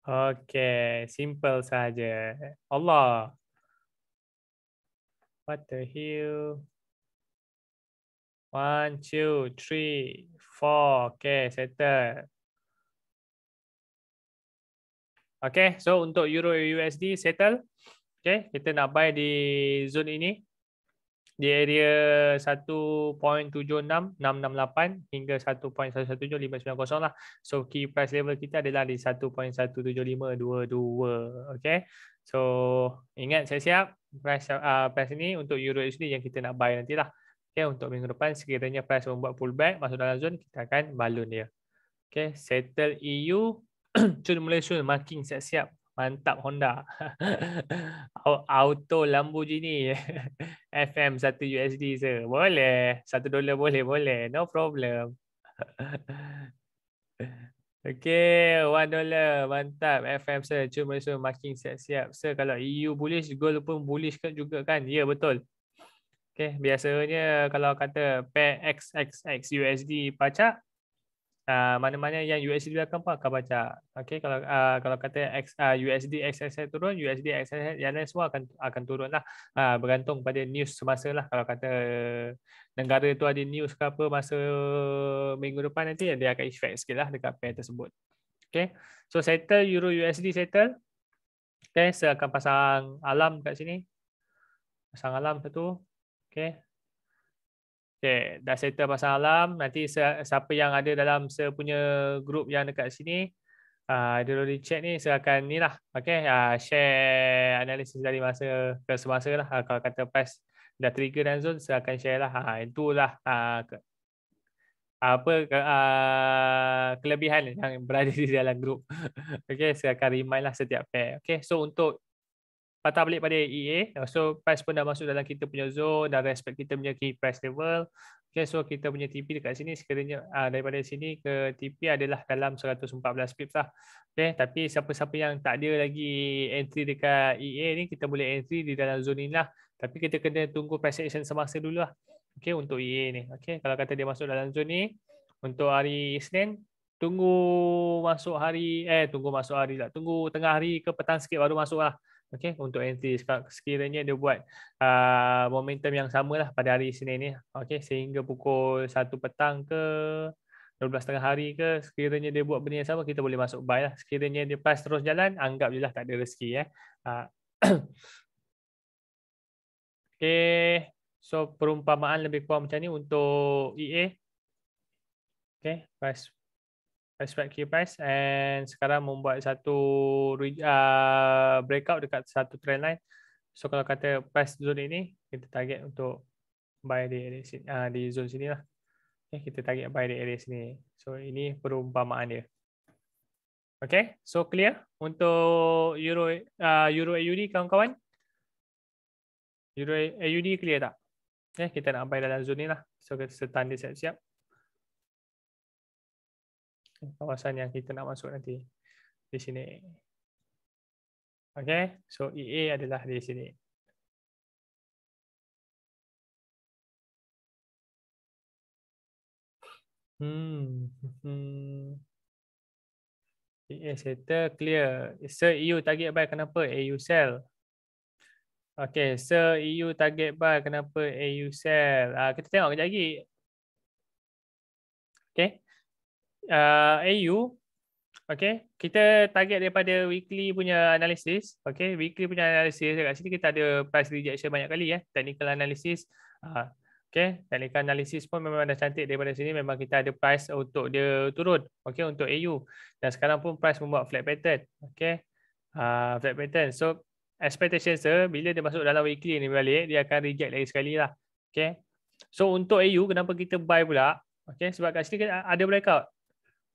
Okay, simple saja. Allah. What the hell? 1, 2, 3, 4. Okay, settle. Okay, so untuk Euro USD settle. Okay, kita nak buy di zone ini. Di area 1.76, 668 hingga 1.117, 590 lah. So key price level kita adalah di 1.17522. Okay. So ingat siap-siap price ini untuk Euro USD yang kita nak buy nantilah. Okay, untuk minggu depan sekiranya price membuat pullback masuk dalam zone, kita akan balun dia. Okay, settle EU. Cun Malaysia marking siap-siap. Mantap Honda. Auto Lamborghini. FM 1 USD sir. Boleh. $1 boleh. No problem. Okay, $1. Mantap. FM sir. Cuma sir marking siap-siap. Sir, kalau EU bullish, gold pun bullish juga kan? Ya, betul. Okay, biasanya kalau kata pair XXX USD pacak, mana-mana yang USD belakang pun akan baca. Okey, kalau kata USD XXX turun, USD XXX yang lain semua akan turun lah. Bergantung pada news semasa lah. Kalau kata negara tu ada news ke apa masa minggu depan nanti, dia akan effect sikit lah dekat pair tersebut. Okey, so settle Euro USD settle. Okay, saya akan pasang alarm kat sini. Pasang alarm satu. Okey. Okay, dah settle pasang alarm. Nanti siapa yang ada dalam saya punya group yang dekat sini, dia boleh check ni, saya akan ni lah. Okay, share analisis dari masa ke semasa lah. Kalau kata price dah trigger dan zone, saya akan share lah. Itulah kelebihan yang berada di dalam group. Okay, saya akan remind lah setiap pair. Okay, so untuk patah balik pada EA. So price pun dah masuk dalam kita punya zone, dah respect kita punya key price level. Okay, so kita punya TP dekat sini sekiranya daripada sini ke TP adalah dalam 114 pips lah. Okay, tapi siapa-siapa yang tak ada lagi entry dekat EA ni, kita boleh entry di dalam zone ni lah. Tapi kita kena tunggu price action semasa dulu lah. Okey, untuk EA ni. Okey, kalau kata dia masuk dalam zone ni untuk hari Isnin, tunggu masuk hari tunggu masuk hari lah. Tunggu tengah hari ke petang sikit baru masuklah. Okey, untuk entry sekiranya dia buat momentum yang samalah pada hari Isnin ni. Okey, sehingga pukul 1 petang ke 12 tengah hari ke, sekiranya dia buat benda yang sama, kita boleh masuk buy lah. Sekiranya dia pas terus jalan, anggap je lah tak ada rezeki. Ah, Okey, so perumpamaan lebih kurang macam ni untuk EA. Okay, price key price, and sekarang membuat satu breakout dekat satu trend line. So kalau kata price zone ini, kita target untuk buy di area sini, di zone sini lah. Okay, kita target buy di area sini. So ini perumpamaan dia. Okay, so clear untuk Euro AUD kawan-kawan? Euro AUD clear tak? Okay, kita nak buy dalam zone ni lah. So kita setan dia siap-siap. Kawasan yang kita nak masuk nanti di sini. Okay, so EA adalah di sini. EA settle clear. Sir EU target buy kenapa? AU sell. Okay, Sir EU target buy kenapa? AU sell. Kita tengok kejap lagi. Okay, AU. Okay, kita target daripada weekly punya analysis. Okay, weekly punya analysis dekat sini kita ada price rejection banyak kali ya. Technical analysis. Okay, technical analysis pun memang dah cantik daripada sini. Memang kita ada price untuk dia turun. Okay, untuk AU. Dan sekarang pun price membuat flat pattern. Okay, flat pattern. So expectation bila dia masuk dalam weekly ni balik, dia akan reject lagi sekali lah. Okay, so untuk AU kenapa kita buy pula? Okay, sebab kat sini ada breakout.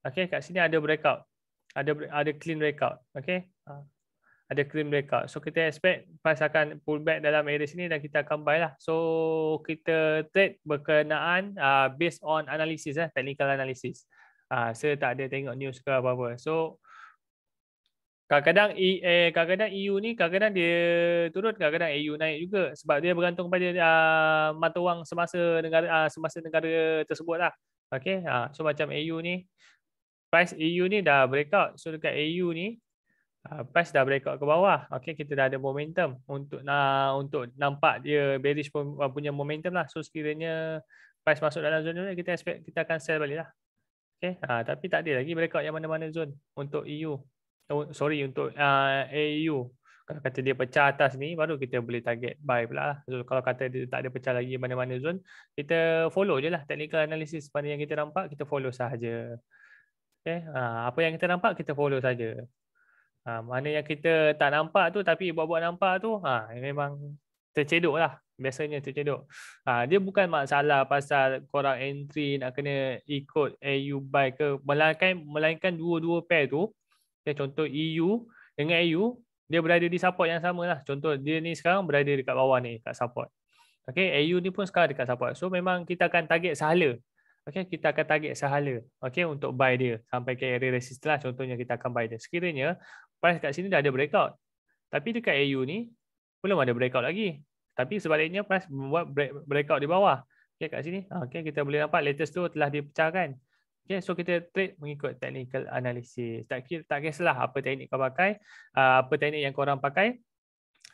Okay, kat sini ada breakout. Ada clean breakout. Okay, ada clean breakout. So kita expect price akan pull back dalam area sini dan kita akan buy lah. So kita trade berkenaan based on analysis technical analysis. Saya tak ada tengok news ke apa-apa. So kadang-kadang EU ni kadang-kadang dia turun, kadang-kadang EU naik juga sebab dia bergantung pada mata wang semasa negara tersebut lah. Okay, so macam EU ni price EU ni dah breakout. So dekat EU ni price dah breakout ke bawah. Okey, kita dah ada momentum untuk nampak dia bearish punya momentum lah. So sekiranya price masuk dalam zone ni, kita expect kita akan sell balik lah. Okey, tapi tak ada lagi breakout yang mana-mana zone untuk EU. Untuk AU. Kalau kata dia pecah atas ni, baru kita boleh target buy pula lah. So kalau kata dia tak ada pecah lagi mana-mana zone, kita follow je lah technical analysis. Mana yang kita nampak, kita follow sahaja. Okay. Apa yang kita nampak, kita follow saja. Mana yang kita tak nampak tu tapi buat-buat nampak tu, memang tercedok lah. Biasanya tercedok. Dia bukan masalah pasal korang entry nak kena ikut AU buy ke. Melainkan dua-dua pair tu. Okay, contoh EU dengan AU, dia berada di support yang sama lah. Contoh dia ni sekarang berada dekat bawah ni, kat support. Okay, AU ni pun sekarang dekat support. So memang kita akan target sahala. Okay, kita akan target sahala. Okay, untuk buy dia sampai ke area resistance lah. Contohnya kita akan buy dia. Sekiranya price kat sini dah ada breakout. Tapi dekat AU ni belum ada breakout lagi. Tapi sebaliknya price membuat breakout di bawah. Okay, kat sini. Okay, kita boleh nampak latest tu telah dipecahkan. Okay, so kita trade mengikut technical analysis. Tak kisahlah apa teknik kau pakai, apa teknik yang korang pakai.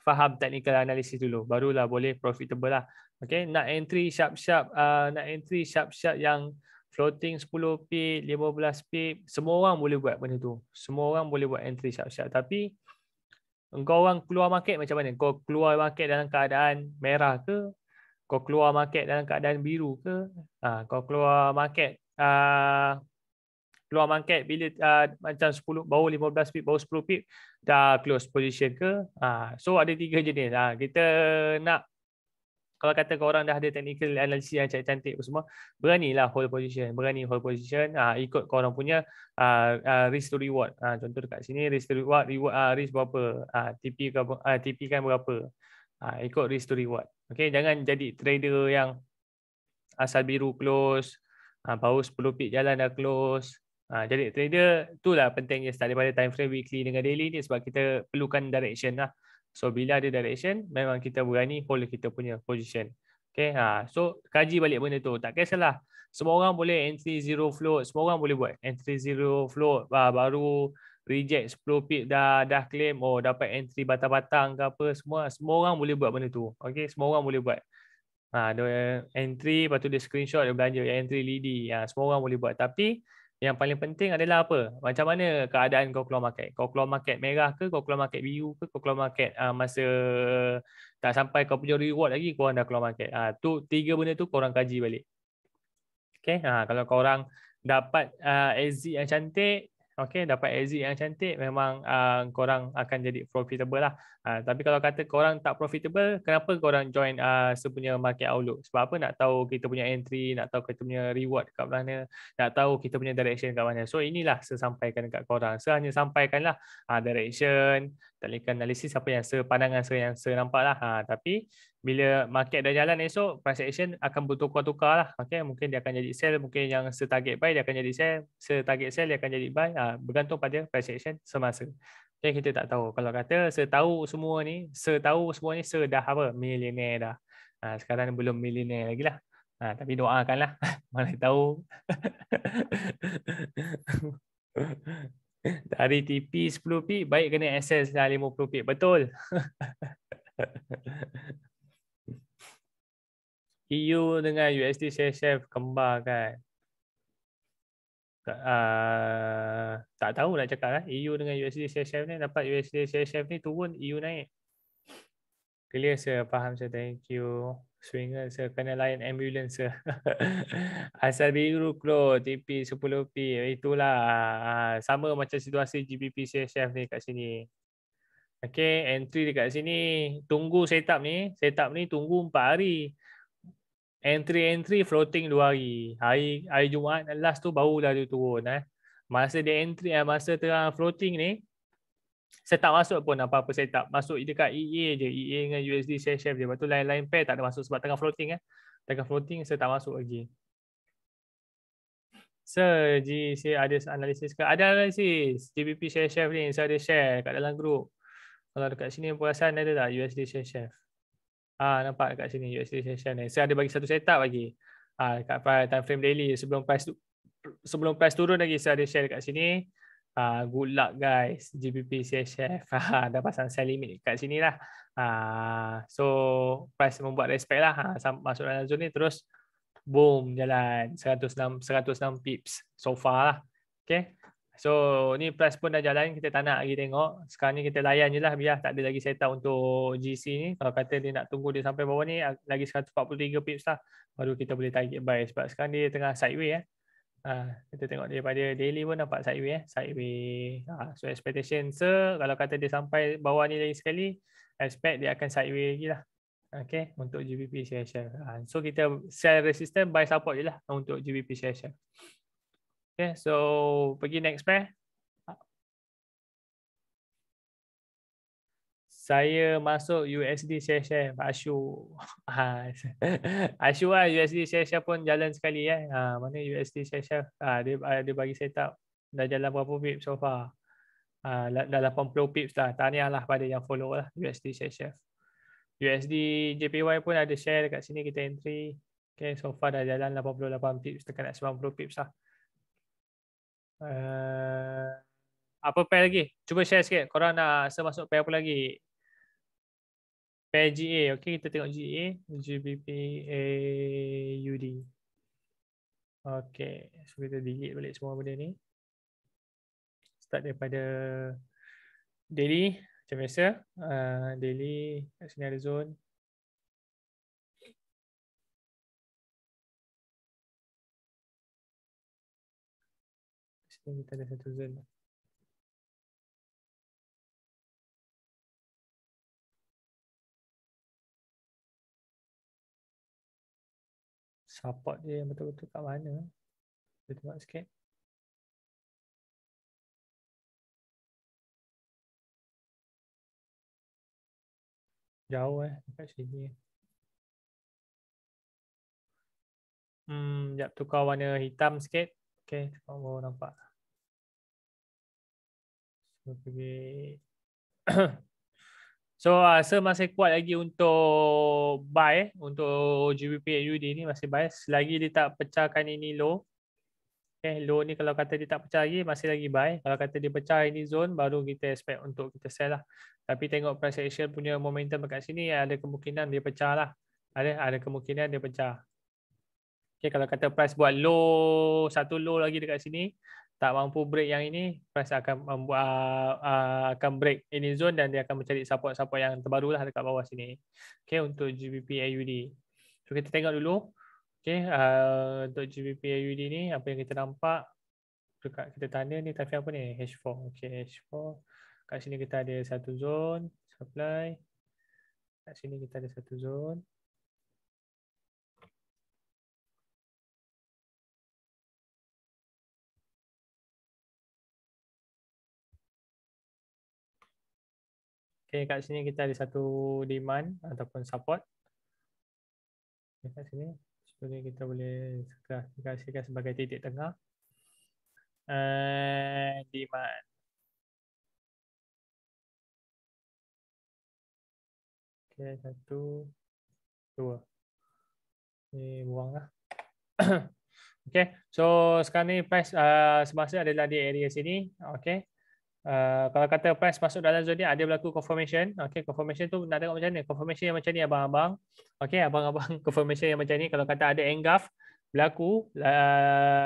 Faham technical analysis dulu, barulah boleh profitable lah. Okay, nak entry sharp-sharp yang floating 10 pip, 15 pip, semua orang boleh buat benda tu. Semua orang boleh buat entry sharp-sharp. Tapi engkau orang keluar market macam mana? Kau keluar market dalam keadaan merah ke? Kau keluar market dalam keadaan biru ke? Kau keluar market bila macam 10 baru 15 pip, baru 10 pip dah close position ke. So ada 3 jenis. Kita nak, kalau kata korang dah ada technical analysis yang cantik-cantik semua, beranilah hold position, ikut korang punya risk to reward. Contoh dekat sini risk to reward, risk berapa, TP kan berapa. Ikut risk to reward. Okay, jangan jadi trader yang asal biru close, baru 10 pip jalan dah close. Jadi trader itulah pentingnya start daripada time frame weekly dengan daily ni, sebab kita perlukan direction lah. So bila ada direction, memang kita berani hold kita punya position. Okay, so kaji balik benda tu. Tak kisahlah. Semua orang boleh entry zero float. Semua orang boleh buat entry zero float. Baru reject 10 pip dah claim. Oh, dapat entry batang-batang ke apa. Semua orang boleh buat benda tu. Okay, semua orang boleh buat. Dia entry, lepas tu dia screenshot, dia belanja entry lidi. Semua orang boleh buat. Tapi yang paling penting adalah apa? Macam mana keadaan kau keluar market? Kau keluar market merah ke? Kau keluar market biru ke? Kau keluar market masa tak sampai kau punya reward lagi, kau dah keluar market. Tu tiga benda tu korang kaji balik. Okay, kalau korang dapat exit yang cantik, okay, dapat exit yang cantik, memang korang akan jadi profitable lah. Tapi kalau kata korang tak profitable, kenapa korang join sepunya market outlook? Sebab apa? Nak tahu kita punya entry, nak tahu kita punya reward kat mana, nak tahu kita punya direction kat mana. So inilah saya sampaikan dekat korang. Saya hanya sampaikanlah direction, technical analysis apa yang sepandangan saya yang saya nampak lah. Tapi bila market dah jalan esok, price action akan bertukar-tukar lah. Okay? Mungkin dia akan jadi sell, mungkin yang setarget buy dia akan jadi sell, setarget sell dia akan jadi buy. Bergantung pada price action semasa. Okay, kita tak tahu. Kalau kata setahu semua ni dah apa? Millionaire dah. Sekarang belum millionaire lagi lah. Tapi doakanlah. Mana tahu. Dari TP 10 pip, baik kena access dah 50 pip. Betul. EU dengan USD share kembar kan. Tak tahu nak cakap lah. EU dengan USD share ni dapat USD share ni turun, EU naik. Clear saya, faham saya, thank you. Swinger saya kena layan ambulance saya. Asal biru keluar TP 10 p. Itulah sama macam situasi GBP share ni kat sini. Okay, entry dekat sini. Tunggu setup ni tunggu 4 hari. Entry floating 2 hari. Hari Jumaat last tu barulah dia turun. Masa dia entry, masa tengah floating ni, saya tak masuk pun apa-apa setup. Masuk dekat EA je. EA dengan USD share dia. Lepas tu lain-lain pair tak ada masuk sebab tengah floating. Tengah floating saya tak masuk lagi. Sir, saya ada analisis ke? Ada analisis. GBP share ni saya ada share kat dalam grup. Kalau dekat sini perasan ada tak USD share? Nampak kat sini USD share ni. Saya ada bagi satu setup lagi. Kat time frame daily sebelum price turun lagi saya ada share kat sini. Good luck guys. GBP share. Dah pasang sell limit kat sini lah. So price membuat respect lah. Masuk dalam zone ni terus boom jalan 106 pips so far lah. Okay. So ni price pun dah jalan, kita tak nak lagi tengok. Sekarang ni kita layan je lah, biar tak ada lagi setup untuk GC ni. Kalau kata dia nak tunggu dia sampai bawah ni, lagi 143 pips lah, baru kita boleh target buy. Sebab sekarang dia tengah sideway. Kita tengok daripada daily pun nampak sideway. So expectation kalau kata dia sampai bawah ni lagi sekali, expect dia akan sideway lagi lah. Okay, untuk GBP share. So kita sell resistance, buy support je lah untuk GBP share. Okay, so pergi next pair. Saya masuk USD share Ashu. Ashu lah, USD share pun jalan sekali. Mana USD share? Dia bagi setup. Dah jalan berapa pips so far? Dah 80 pips dah. Tahniah lah pada yang follow lah USD share. USD JPY pun ada share dekat sini, kita entry. Okay, so far dah jalan 88 pips tekan 90 pips lah. Apa pair lagi? Cuba share sikit. Korang nak saya masuk pair apa lagi? Pair GA. Okay, kita tengok GA. GBP AUD. Okay, so kita delete balik semua benda ni. Start daripada daily. Macam biasa. Daily. Kat sini ada zone. Sini kita ada satu zone. Support dia yang betul-betul kat mana? Kita tengok sikit. Jauh dekat sini. Sekejap tukar warna hitam sikit. Okay, baru nampak. So, pergi So rasa masih kuat lagi untuk buy untuk GBP AUD ni masih buy selagi dia tak pecahkan ini low. Okay, low ni kalau kata dia tak pecah lagi masih lagi buy. Kalau kata dia pecah ini zone baru kita expect untuk kita sell lah. Tapi tengok price action punya momentum dekat sini ada kemungkinan dia pecah lah. Ada kemungkinan dia pecah. Okay, kalau kata price buat low, satu low lagi dekat sini, tak mampu break yang ini, price akan akan break ini zone dan dia akan mencari support-support yang terbaru lah dekat bawah sini. Okay, untuk GBP AUD. So kita tengok dulu. Okay, untuk GBP AUD ni apa yang kita nampak dekat kita tanda ni tapi apa ni H4. Okay, H4. Kat sini kita ada satu zone supply. Kat sini kita ada satu zone. Okay, kat sini kita ada satu demand ataupun support. Okay, kat sini. Jadi kita boleh kasihkan sebagai titik tengah. Demand. Okay, satu, dua. Ni buang lah. Okay, so sekarang ni price semasa adalah di area sini. Okay. Kalau kata price masuk dalam zone ni ada berlaku confirmation. Okay, confirmation tu nak tengok macam ni. Confirmation yang macam ni abang-abang. Okay, abang-abang confirmation yang macam ni. Kalau kata ada engulf berlaku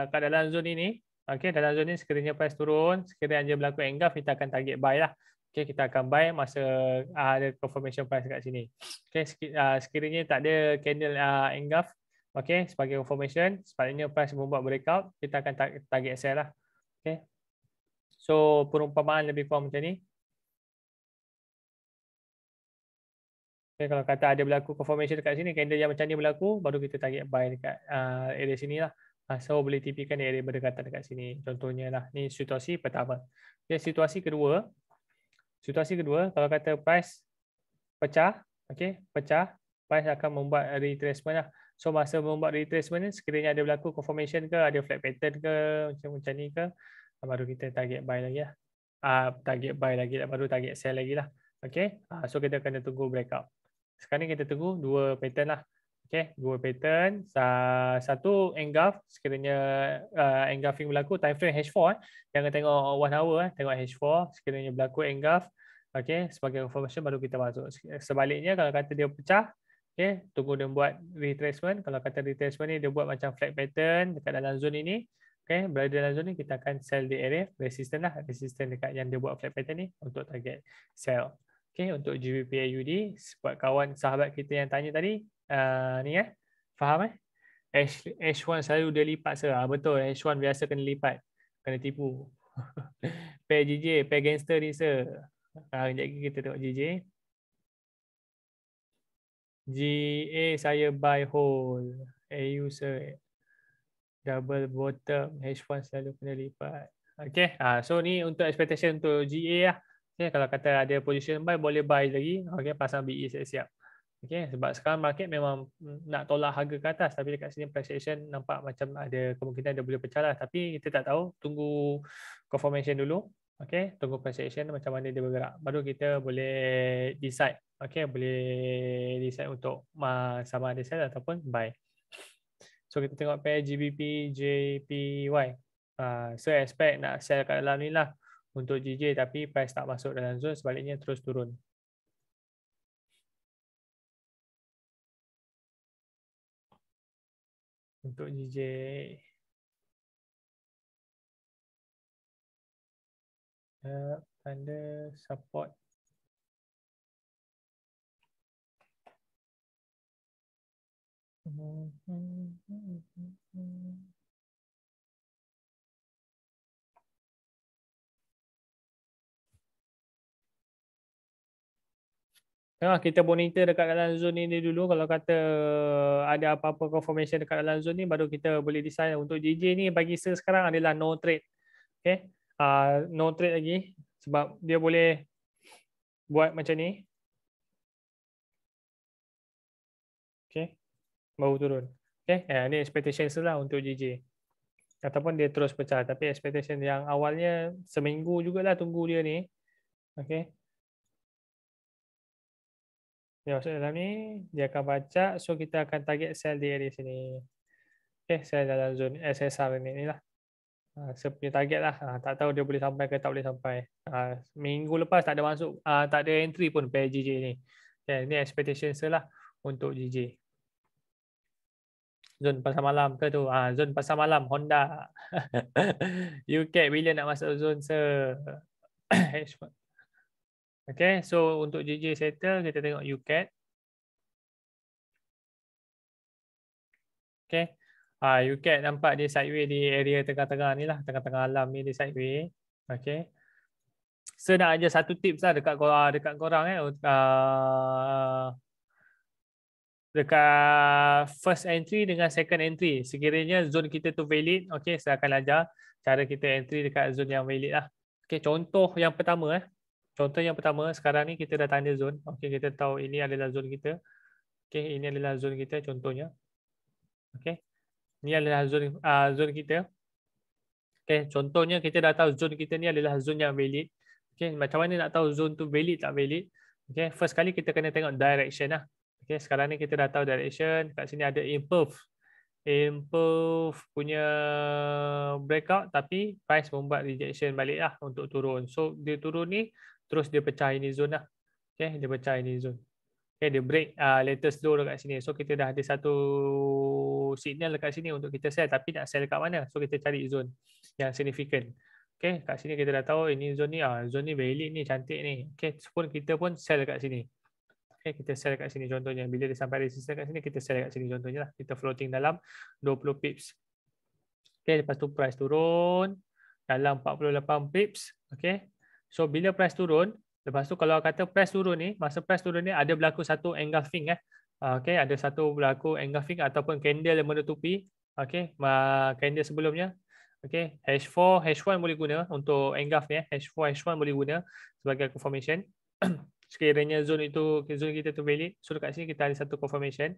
kat dalam zone ini. Okay, dalam zone ni sekiranya price turun, sekiranya berlaku engulf, kita akan target buy lah. Okay, kita akan buy masa ada confirmation price kat sini. Okay, sekiranya tak ada candle engulf, okay, sebagai confirmation, sepatutnya price membuat breakout, kita akan target sell lah. Okay. So perumpamaan lebih kurang macam ni. Okay, kalau kata ada berlaku confirmation dekat sini, candle yang macam ni berlaku, baru kita target buy dekat area sini lah. So boleh TP kan di area berdekatan dekat sini. Contohnya lah, ni situasi pertama. Okay, situasi kedua, kalau kata price pecah, okay, pecah, price akan membuat retracement lah. So masa membuat retracement ni, sekiranya ada berlaku confirmation ke, ada flat pattern ke, macam ni ke, baru kita target buy lagi lah. Target buy lagi lah, baru target sell lagi lah. Okay, so kita kena tunggu breakout. Sekarang ni kita tunggu dua pattern lah. Okay, dua pattern. Satu engulf, sekiranya engulfing berlaku, time frame H4. Jangan tengok 1 hour, tengok H4. Sekiranya berlaku engulf, okay, sebagai confirmation baru kita masuk. Sebaliknya, kalau kata dia pecah, okay, tunggu dia buat retracement. Kalau kata retracement ni, dia buat macam flat pattern dekat dalam zone ini. Okay, berada dalam zone ni, kita akan sell di area resistance lah. Resistance dekat yang dia buat flat pattern ni untuk target sell. Okay, untuk GBP AUD, buat kawan sahabat kita yang tanya tadi, ni faham H1 selalu dia lipat sir. Betul, H1 biasa kena lipat, kena tipu. Pair GJ, pair gangster ni sir. Sekejap lagi kita tengok GJ. GA saya buy hold. AU sir. Double bottom, H1 selalu kena lipat. Okay, so ni untuk expectation untuk GA lah. Okay, kalau kata ada position buy, boleh buy lagi. Okay, pasang BE siap-siap. Okay, sebab sekarang market memang nak tolak harga ke atas, tapi dekat sini price action nampak macam ada kemungkinan dia boleh pecah lah. Tapi kita tak tahu, tunggu confirmation dulu. Okay, tunggu price action macam mana dia bergerak. Baru kita boleh decide. Okay, boleh decide untuk sama ada sell ataupun buy. So kita tengok pair GBP, JPY. So expect nak sell kat dalam ni lah untuk GJ, tapi price tak masuk dalam zone, sebaliknya terus turun. Untuk GJ, tanda support. Kita monitor dekat dalam zone ni dulu. Kalau kata ada apa-apa confirmation dekat dalam zone ni, baru kita boleh decide. Untuk JJ ni bagi saya sekarang adalah no trade. Okay, no trade lagi sebab dia boleh buat macam ni. Okay, baru turun. Okay, ni expectation lah untuk JJ. Ataupun dia terus pecah. Tapi expectation yang awalnya seminggu jugalah tunggu dia ni. Okay. Dia masuk dalam ni, dia akan baca. So kita akan target sell dia di sini. Okay, sell dalam zone SSR ni lah. Saya punya target lah. Tak tahu dia boleh sampai ke tak boleh sampai. Minggu lepas tak ada masuk, tak ada entry pun pair JJ ni. Okay, ni expectation saya lah untuk JJ. Zone pasar malam ke tu? Zone pasar malam Honda. UCAT bila nak masuk zone se? Okay, so untuk JJ settle kita tengok UCAT. Okay. UCAT nampak dia sideway di area tengah-tengah ni lah, tengah-tengah alam ni dia sideway. Okay. So nak ajar satu tips lah dekat korang dekat first entry dengan second entry. Sekiranya zone kita tu valid, okay, saya akan ajar cara kita entry dekat zone yang valid lah. Okay, contoh yang pertama Contoh yang pertama, sekarang ni kita dah tanda zone. Okay, kita tahu ini adalah zone kita. Okay, ini adalah zone kita contohnya. Okay. Ini adalah zone kita. Okay, contohnya kita dah tahu zone kita ni adalah zone yang valid. Okay, macam mana nak tahu zone tu valid tak valid? Okay, first kali kita kena tengok direction lah. Okay, sekarang ni kita dah tahu direction. Kat sini ada impulse punya breakout, tapi price membuat rejection balik lah untuk turun. So dia turun ni, terus dia pecah ini zone lah. Okay, dia pecah ini zone. Okay, dia break latest low dekat sini. So kita dah ada satu signal dekat sini untuk kita sell, tapi nak sell kat mana? So kita cari zone yang significant. Okay, kat sini kita dah tahu ini zone ni valid ni, cantik ni. Okay, kita pun sell dekat sini. Okay, kita sell kat sini contohnya. Bila dia sampai resistance kat sini, kita sell kat sini contohnya lah. Kita floating dalam 20 pips. Okay, lepas tu price turun dalam 48 pips. Okay, so bila price turun, lepas tu kalau kata price turun ni, masa price turun ni ada berlaku satu engulfing Okay, ada satu berlaku engulfing ataupun candle yang menutupi. Okay, candle sebelumnya. Okay, H4, H1 boleh guna untuk engulf ni. H4, H1 boleh guna sebagai confirmation. Sekiranya zone kita tu valid. So dekat sini kita ada satu confirmation.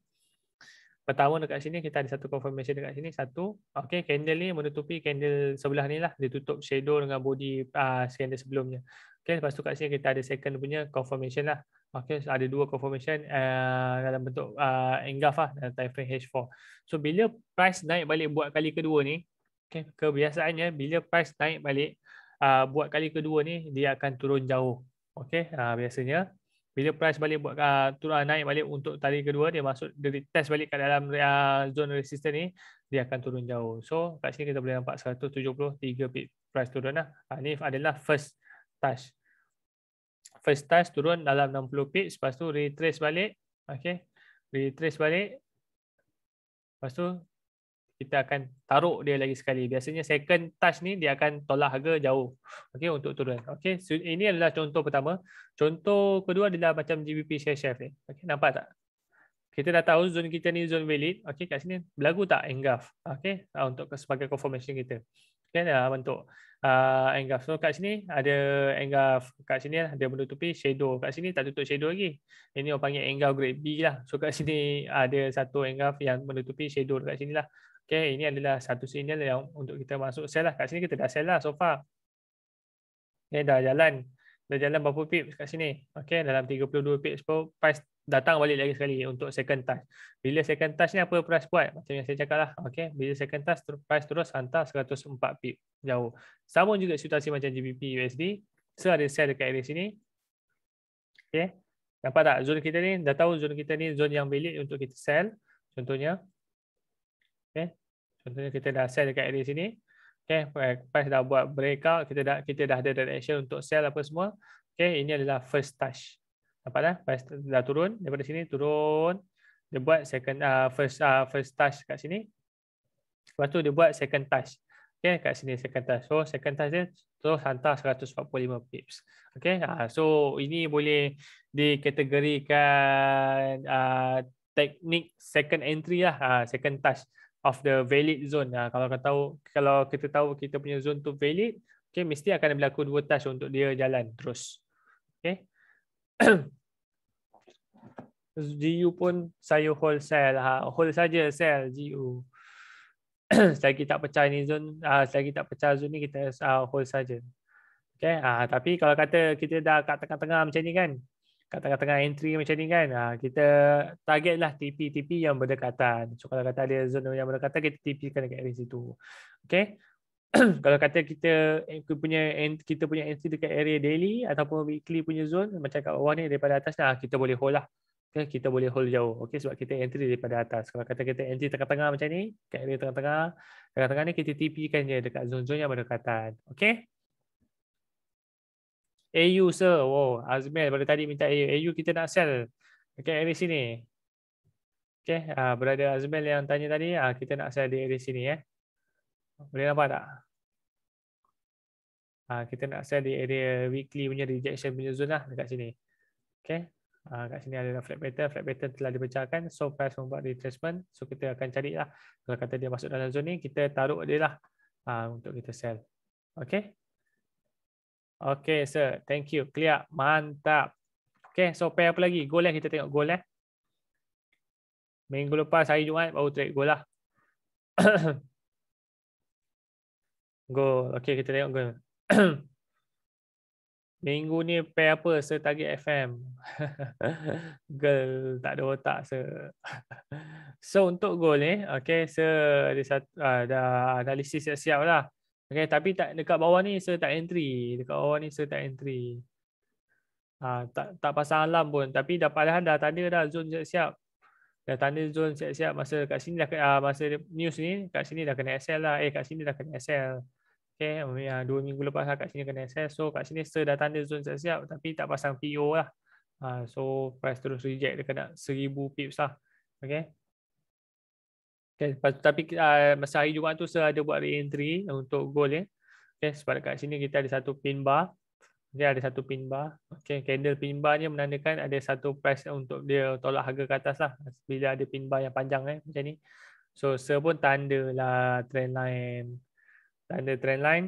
Pertama dekat sini kita ada satu confirmation dekat sini satu. Okay, candle ni menutupi candle sebelah ni lah. Dia tutup shadow dengan body candle sebelumnya. Okay, lepas tu kat sini kita ada second punya confirmation lah. Okay, so ada dua confirmation dalam bentuk engulf lah dalam time frame H4. So bila price naik balik buat kali kedua ni, okay, kebiasaannya bila price naik balik buat kali kedua ni dia akan turun jauh. Okay, biasanya bila price balik buat turun naik balik untuk kali kedua, dia masuk dia test balik kat dalam zone resistance ni, dia akan turun jauh. So kat sini kita boleh nampak 173 pip price turun lah. Ni adalah first touch. First touch turun dalam 60 pips, lepas tu retrace balik. Okay, retrace balik. Lepas tu kita akan taruh dia lagi sekali. Biasanya second touch ni dia akan tolak harga jauh. Okay, untuk turun. Okay, so ini adalah contoh pertama. Contoh kedua adalah macam GBP share chef ni. Okay, nampak tak? Kita dah tahu zone kita ni zone valid. Okay, kat sini berlaku tak engulf? Okay, untuk sebagai confirmation kita. Okay, bentuk engulf. So kat sini ada engulf. Kat sini dia menutupi shadow. Kat sini tak tutup shadow lagi. Ini orang panggil engulf grade B lah. So kat sini ada satu engulf yang menutupi shadow dekat sini lah. Okay, ini adalah satu signal yang untuk kita masuk sell lah. Kat sini kita dah sell lah so far. Okay, dah jalan berapa pips kat sini. Okay, dalam 32 pips price datang balik lagi sekali untuk second touch. Bila second touch ni apa price buat? Macam yang saya cakap lah. Okay, bila second touch price terus hantar 104 pip jauh. Sama juga situasi macam GBP USD. So ada sell dekat area sini. Okay, nampak tak zone kita ni? Dah tahu zone kita ni zone yang valid untuk kita sell. Contohnya. Okay, contohnya kita dah sell dekat area sini. Okay, price dah buat breakout, kita dah ada direction untuk sell apa semua. Okay, ini adalah first touch. Nampak dah? Price dah turun daripada sini, turun. Dia buat second first touch kat sini. Lepas tu dia buat second touch. Okay, kat sini second touch. So second touch dia terus hantar 145 pips. Okay, so ini boleh dikategorikan teknik second entry lah, second touch of the valid zone. Kalau kita tahu kita punya zone tu valid, okay, mesti akan berlaku dua touch untuk dia jalan terus. Okay. GU pun saya hold sell, hold saja sell GU. Selagi tak pecah ni zone, selagi tak pecah zone ni kita hold saja. Okay. Tapi kalau kata kita dah kat tengah-tengah macam ni kan, kat tengah-tengah entry macam ni kan, kita targetlah TP-TP yang berdekatan. So kalau kata ada zone yang berdekatan, kita TP-kan dekat area situ. Okay. Kalau kata kita punya entry dekat area daily ataupun weekly punya zone macam kat bawah ni daripada atas, kita boleh hold lah. Okay, kita boleh hold jauh. Okay, sebab kita entry daripada atas. Kalau kata kita entry tengah-tengah macam ni, kat area tengah-tengah ni kita TP-kan je dekat zone-zone yang berdekatan. Okay. AU sir. Wow, Azmel baru tadi minta AU. AU kita nak sell dekat area sini. Okay, berada Azmel yang tanya tadi, kita nak sell di area sini ya. Boleh nampak tak? Kita nak sell di area weekly punya rejection punya zone lah dekat sini. Okay. Kat sini ada flat pattern telah dipecahkan, so price membuat retracement, so kita akan cari lah, kalau kata dia masuk dalam zone ni, kita taruh dia lah untuk kita sell. Okay. Okay sir, thank you, clear, mantap. Okay, so pair apa lagi? Gold kita tengok gold minggu lepas hari Jumaat baru trade gold lah. Gold, okay kita tengok gold. Minggu ni pair apa? Sir target FM. Girl tak ada otak sir. So untuk goal ni, okay, sir ada analisis siap-siap lah. Okay, tapi tak dekat bawah ni sir tak entry. Dekat bawah ni sir tak entry. Tak pasang alarm pun, tapi dah tanda dah zone siap-siap. Dah tanda zone siap-siap, masa kat sini dah masa news ni kat sini dah kena SL lah. Kat sini dah kena SL. Okay, 2 minggu lepas lah kat sini kena SS. So kat sini sir dah tanda zone siap-siap tapi tak pasang PO lah. So price terus reject, dia kena 1000 pips lah. Okay. Okay, tapi masa hari Jumaat tu sir ada buat re-entry untuk gold ni. Okay, sebab kat sini kita ada satu pin bar. Dia ada satu pin bar. Okay, candle pin bar ni menandakan ada satu price untuk dia tolak harga ke atas lah. Bila ada pin bar yang panjang macam ni. So sir pun tanda lah trend line. Tanda trend line.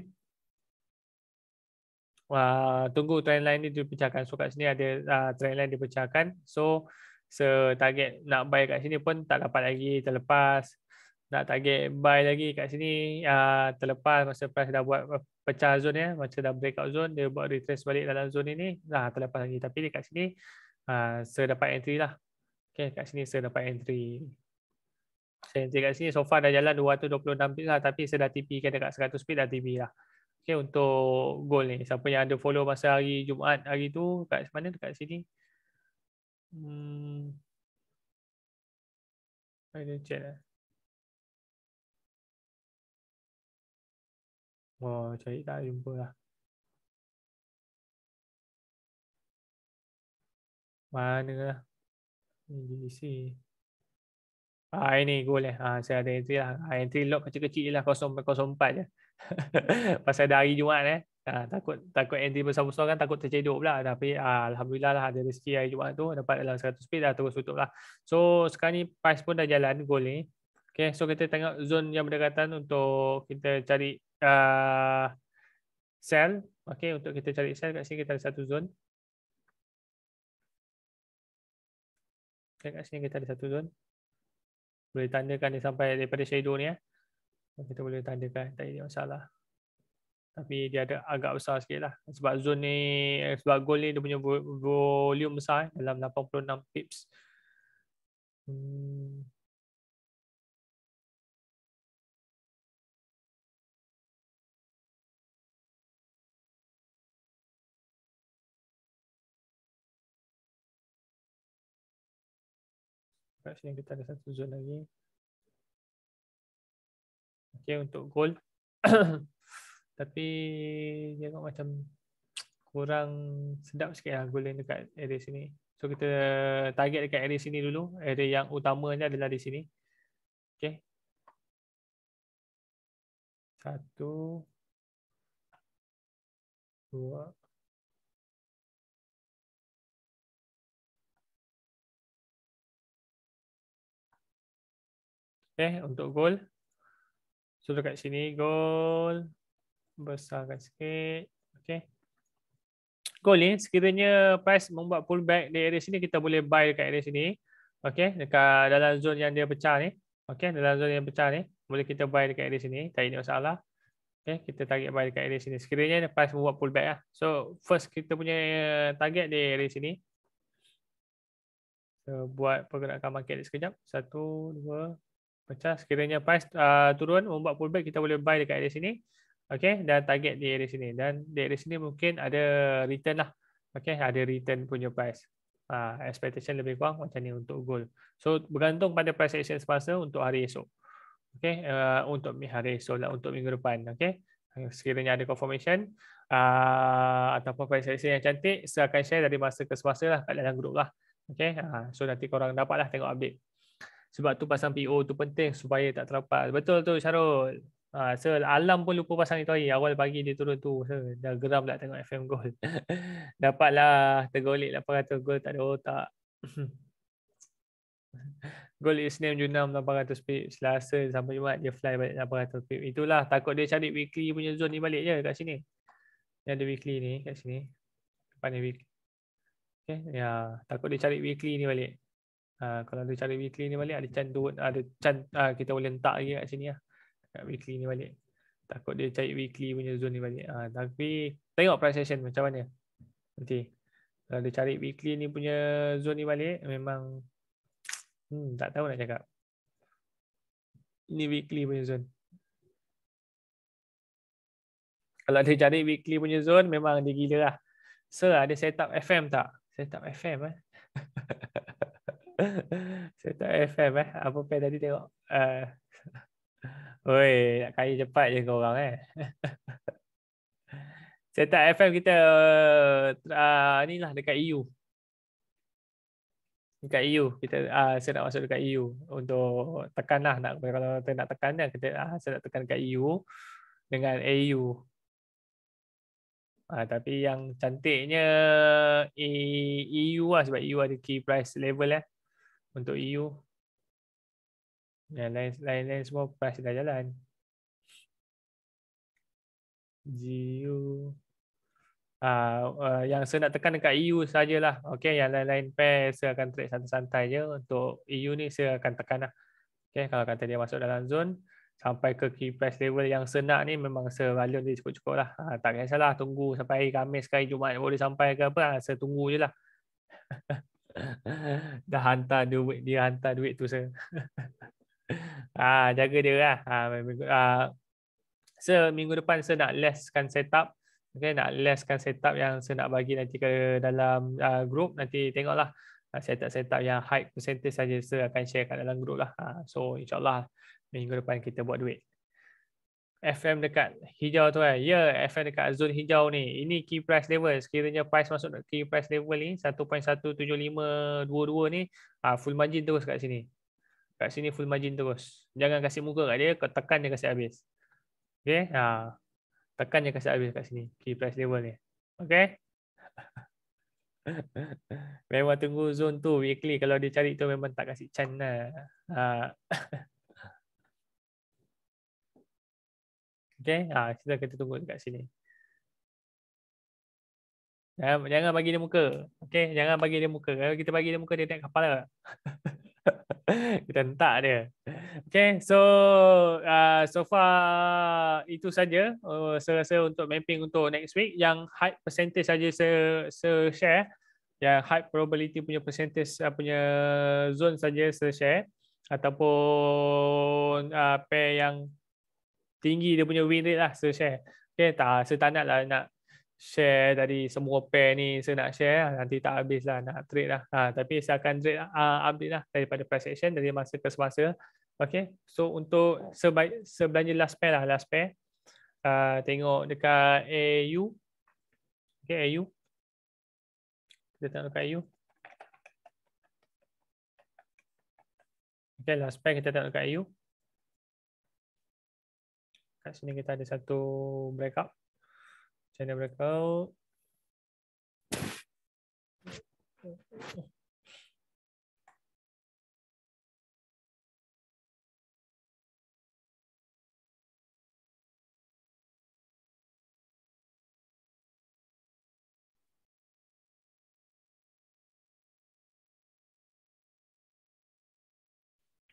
Tunggu trend line ni dipecahkan. So kat sini ada trend line dipecahkan. So target nak buy kat sini pun tak dapat lagi, terlepas. Nak target buy lagi kat sini terlepas masa price dah buat pecah zone macam dah breakout zone, dia buat retrace balik dalam zone ini terlepas lagi. Tapi dekat sini saya dapat entry lah. Okay, kat sini saya dapat entry. Saya entry kat sini so far dah jalan 226 bit lah, tapi saya dah TP kan dekat 100 bit dah TP lah. Okay, untuk goal ni, siapa yang ada follow masa hari Jumaat hari tu, kat mana? Dekat sini. Ada chat lah. Oh, cari tak jumpa lah. Mana lah? GDC. Ini goal saya ada entry lah. Entry log kecil-kecil je lah, 0.04 je. Pasal ada hari Jumaat takut entry besar-besar kan, takut tercedok pula. Tapi alhamdulillah lah ada rezeki hari Jumaat tu, dapat dalam 100 pit dah terus tutup lah. So sekarang ni price pun dah jalan goal ni. Okay, so kita tengok zone yang berdekatan untuk kita cari sell. Okay, untuk kita cari sell kat sini kita ada satu zone. Okay, kat sini kita ada satu zone. Boleh tandakan dia sampai daripada shadow ni kita boleh tandakan, tak ada masalah. Tapi dia ada agak besar sikit lah. Sebab zone ni, sebab gold ni dia punya volume besar dalam 86 pips. Kat sini kita ada satu zone lagi. Okay, untuk gold. Tapi tengok macam kurang sedap sikit lah gold yang dekat area sini. So kita target dekat area sini dulu. Area yang utamanya adalah di sini. Okay. 1, 2. Okay, untuk gold. So dekat sini gold. Besarkan sikit. Okay. Gold ni sekiranya price membuat pullback di area sini, kita boleh buy dekat area sini. Okay, dekat dalam zone yang dia pecah ni. Okay, dalam zone yang pecah ni boleh kita buy dekat area sini, tak ada masalah. Okay, kita target buy dekat area sini sekiranya price membuat pullback lah. So first kita punya target di area sini. So, buat pergerakan market sekejap. 1, 2, pecah. Sekiranya price turun, membuat pullback, kita boleh buy dekat area sini. Okay, dan target di area sini. Dan di area sini mungkin ada return lah. Okay, ada return punya price. Expectation lebih kurang macam ni untuk gold. So, bergantung pada price action semasa untuk hari esok. Okay, untuk hari esok lah, untuk minggu depan. Okay, sekiranya ada confirmation ataupun price action yang cantik, saya akan share dari masa ke semasa lah kat dalam grup lah. Okay, so nanti korang dapat lah tengok update. Sebab tu pasang PO tu penting supaya tak terlepas. Betul tu Syarul. So alam pun lupa pasang itu hari. Awal pagi dia turun tu. So, dah geram tak tengok FM Gold. Dapatlah tergolik 800 gold, tak ada otak. Gold Isnin Jun 6 800 pip. Selasa sampai Jumaat dia fly balik 800 pip. Itulah takut dia cari weekly punya zone ni balik je kat sini. Yang ada weekly ni kat sini. Depan ni weekly. Okay, ya, takut dia cari weekly ni balik. Kalau dia cari weekly ni balik, ada kita boleh letak lagi kat sini lah. Kat weekly ni balik. Takut dia cari weekly punya zone ni balik. Tapi tengok price action macam mana nanti. Kalau dia cari weekly ni punya zone ni balik, memang tak tahu nak cakap. Ini weekly punya zone. Kalau dia cari weekly punya zone, memang dia gila lah. So, ada setup FM tak? Setup FM setup FM Apa pen tadi tengok? Oi, nak kaya cepat je kau orang Setup FM kita ni lah dekat EU. Dekat EU kita saya nak masuk dekat EU untuk tekan lah, kalau kita nak tekan kan kita saya nak tekan dekat EU dengan AU. Tapi yang cantiknya EU lah, sebab EU ada key price level untuk EU. Yang lain semua price dah jalan. GU yang saya nak tekan dekat EU sajalah. Okey, yang lain-lain pair saya akan trade santai-santai je. Untuk EU ni saya akan tekan lah. Okey, kalau kata dia masuk dalam zone sampai ke key price level yang senak ni, memang seralun dia cukup-cukup lah. Tak kisahlah tunggu sampai hari Khamis ke hari Jumaat boleh sampai ke apa, saya tunggu je lah. Dah hantar duit tu saya. Jaga dia lah. Minggu depan saya nak lesskan setup. Okay, nak lesskan setup yang saya nak bagi nanti ke dalam group. Nanti tengoklah setup-setup yang high percentage saja saya akan share kat dalam group lah. So insyaAllah minggu depan kita buat duit. FM dekat hijau tu ya, FM dekat zone hijau ni. Ini key price level. Sekiranya price masuk key price level ni 1.17522 ni, full margin terus kat sini. Kat sini full margin terus. Jangan kasih muka kat dia, tekan dia kasih habis. Okay, tekan je kasih habis kat sini key price level ni. Okay. Memang tunggu zone tu weekly. Kalau dia cari tu memang tak kasih chance lah. Okay, kita tunggu dekat sini. Jangan bagi dia muka. Okay, jangan bagi dia muka. Kalau kita bagi dia muka, dia naik kepala. Kita hentak dia. Okay, so far itu saja saya rasa untuk mapping untuk next week. Yang high percentage saja saya share. Yang high probability punya percentage punya zone saja saya share. Ataupun pair yang tinggi dia punya win rate lah saya share. Okay, saya tak nak share dari semua pair ni, saya nak share lah. Nanti tak habis lah nak trade lah. Tapi saya akan trade update lah daripada price action dari masa ke semasa. Okay, so untuk sebelanja last pair lah, last pair. Tengok dekat AU. Okay, AU. Kita tengok dekat AU. Okay, last pair kita tengok dekat AU. Kat sini kita ada satu breakout. Channel breakout.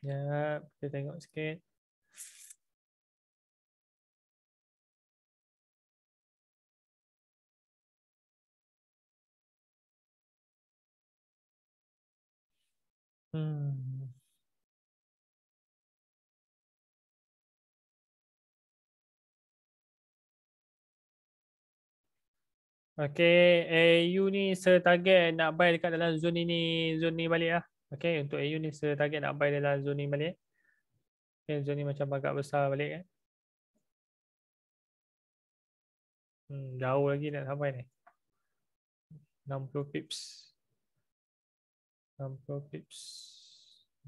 Ya, kita tengok sikit. Hmm. Okay, AU ni setarget nak buy dekat dalam zone ini, zone ni balik lah. Okay, untuk AU ni setarget nak buy dalam zone ni balik. Okay, zone ni macam agak besar balik kan. Jauh lagi nak sampai ni. 60 pips. 60 pips.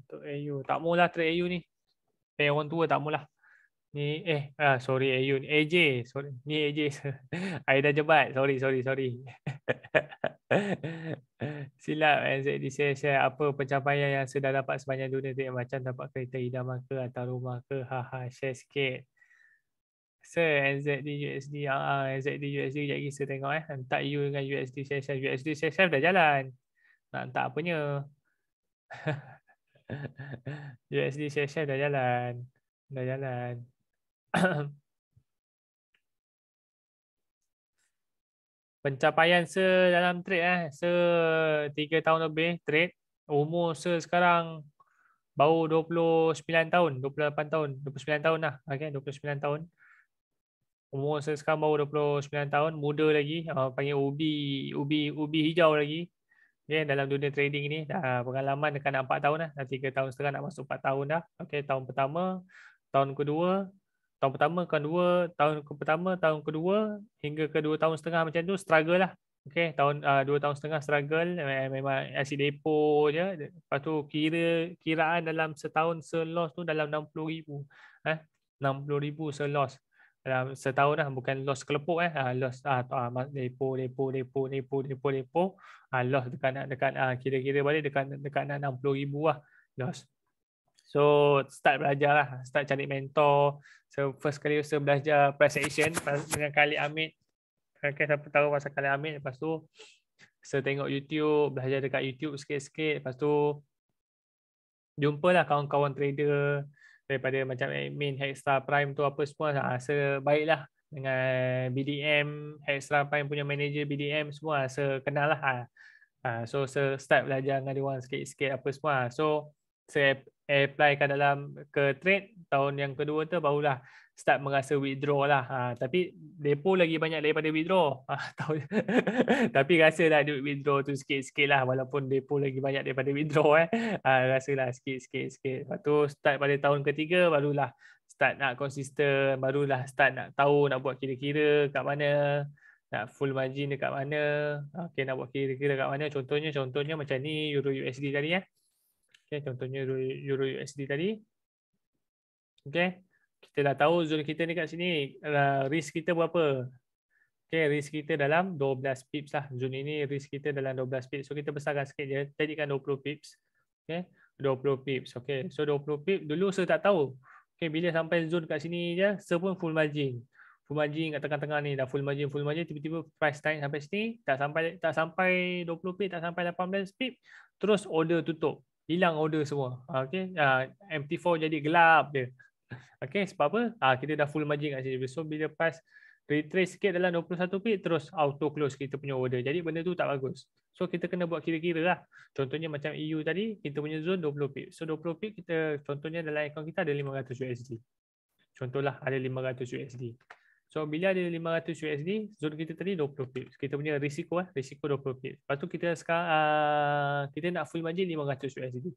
Untuk AU. Tak maulah trade AU ni. Orang tua tak maulah. Ni sorry AU ni. AJ. Sorry. Ni AJ. I dah jebat. Sorry. Silap NZD share apa pencapaian yang sudah dapat sepanjang dunia tu, macam dapat kereta idaman ke atau rumah ke, haha, share sikit. NZD USD NZD USD sekejap lagi saya tengok hantar EU dengan USD share USD share dah jalan. Nak hantar apanya? USD share dah jalan. Dah jalan. Pencapaian dalam trade 3 tahun lebih trade. Umur sekarang baru 29 tahun, 28 tahun, 29 tahun lah. Okay, 29 tahun. Umur saya sekarang baru 29 tahun, muda lagi, panggil ubi hijau lagi. Okay, dalam dunia trading ni pengalaman dekat 4 tahun dah. Dah 3 tahun setengah nak masuk 4 tahun dah. Okay, tahun pertama, tahun kedua, tahun pertama, tahun kedua hingga ke 2 tahun setengah macam tu struggle lah. Okay, 2 tahun setengah struggle, memang asyik depo je. Lepas tu kiraan dalam setahun selos tu dalam 60,000. 60,000 selos dalam setahun lah, bukan loss kelepuk loss depo loss dekat kira-kira balik dekat 60,000 lah loss. So start belajar lah, start cari mentor. So first kali saya belajar price action dengan Khalid Hamid. Okay, siapa tahu pasal Khalid Hamid. Lepas tu saya tengok YouTube, belajar dekat YouTube sikit-sikit. Lepas tu jumpalah kawan-kawan trader daripada macam admin Hextra Prime tu apa semua. Saya baiklah dengan BDM, Hextra Prime punya manager BDM semua. Saya kenal lah. So saya start belajar dengan dia orang sikit-sikit apa semua. So saya apply kan dalam ke trade tahun yang kedua tu barulah start merasa withdraw lah. Tapi depo lagi banyak daripada withdraw. Tapi rasalah duit withdraw tu sikit-sikit lah, walaupun depo lagi banyak daripada withdraw rasalah sikit-sikit. Lepas tu start pada tahun ketiga barulah start nak konsisten, barulah start nak tahu nak buat kira-kira kat mana, nak full margin dekat mana. Okay, nak buat kira-kira kat mana. Contohnya macam ni Euro USD tadi Okay, contohnya Euro USD tadi. Okay, kita dah tahu zone kita ni kat sini, risk kita berapa. Okay, risk kita dalam 12 pips lah. Zone ini risk kita dalam 12 pips. So kita besarkan sikit je, jadikan 20 pips. Okay, 20 pips. Okay, so 20 pips dulu saya tak tahu. Okay, bila sampai zone kat sini je, saya pun full margin. Full margin kat tengah-tengah ni dah full margin, tiba-tiba price naik sampai sini, tak sampai 20 pip, tak sampai 18 pip, terus order tutup. Hilang order semua. Okey, MT4 jadi gelap dia. Okey, sebab apa? Kita dah full margin kat sini. So bila price retrace sikit dalam 21 pip, terus auto close kita punya order. Jadi benda tu tak bagus. So kita kena buat kira-kira lah. Contohnya macam EU tadi, kita punya zone 20 pip. So 20 pip kita, contohnya dalam akaun kita ada 500 USD. Contohlah ada 500 USD. So bila ada 500 USD, zone kita tadi 20 pips. Kita punya risiko 20 pips. Lepas tu kita sekarang kita nak full margin 500 USD.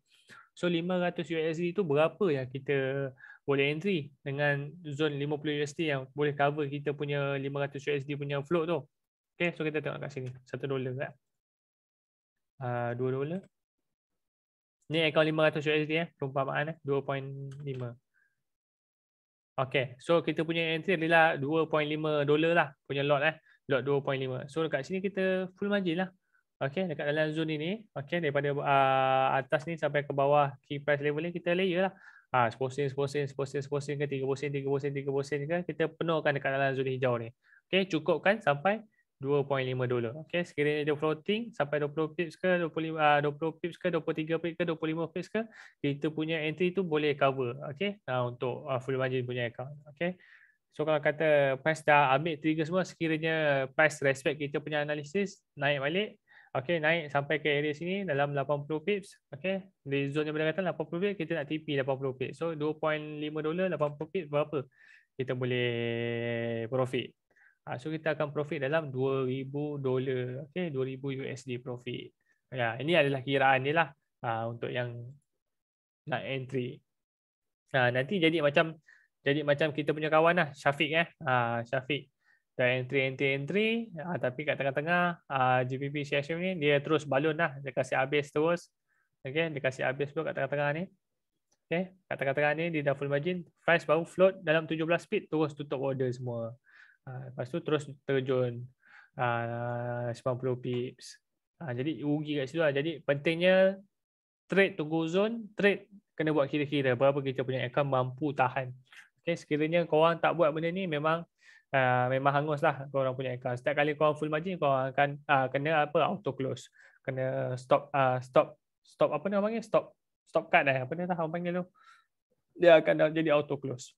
So 500 USD tu berapa yang kita boleh entry dengan zone 50 USD yang boleh cover kita punya 500 USD punya float tu. Okay, so kita tengok kat sini. $1 kan. $2. Ni akaun 500 USD perumpamaan 2.5. Okay, so kita punya entry adalah $2.5 lah punya lot lot 2.5. So dekat sini kita full margin lah. Okay, dekat dalam zone ini, okay, daripada atas ni sampai ke bawah key price level ni kita layer lah. Seposen ke 3% ke, kita penuhkan dekat dalam zone hijau ni. Okay, cukupkan sampai $2.5. Okay, sekiranya dia floating sampai 20 pips ke 20 pips ke 23 pips ke 25 pips ke, kita punya entry tu boleh cover. Okay, untuk full margin punya account. Okay, so kalau kata price dah ambil trigger semua, sekiranya price respect kita punya analisis naik balik, Okey, naik sampai ke area sini dalam 80 pips. Okey, di zone yang berdekatan 80 pips, kita nak TP 80 pips. So $2.5 80 pips berapa kita boleh profit. So kita akan profit dalam $2,000. Okey, 2,000 USD profit. Ya, ini adalah kiraan dia lah untuk yang nak entry. Nanti jadi macam kita punya kawan lah, Syafiq Syafiq dah entry tapi kat tengah-tengah GPP CSM ni dia terus balon lah, dia kasih habis terus. Okey, dia kasih habis pun kat tengah-tengah ni. Okey, kat tengah-tengah ni dia dah full margin, price baru float dalam 17 pip terus tutup order semua. Lepas tu terus terjun 90 pips. Jadi rugi kat situ lah. Jadi pentingnya trade tunggu zone, trade kena buat kira-kira berapa kita punya account mampu tahan. Okay, sekiranya korang tak buat benda ni memang memang hangus lah korang punya account. Setiap kali korang full margin korang akan kena apa auto close, kena stop apa nama panggil, stop cut apa ni orang panggil tu, dia akan jadi auto close.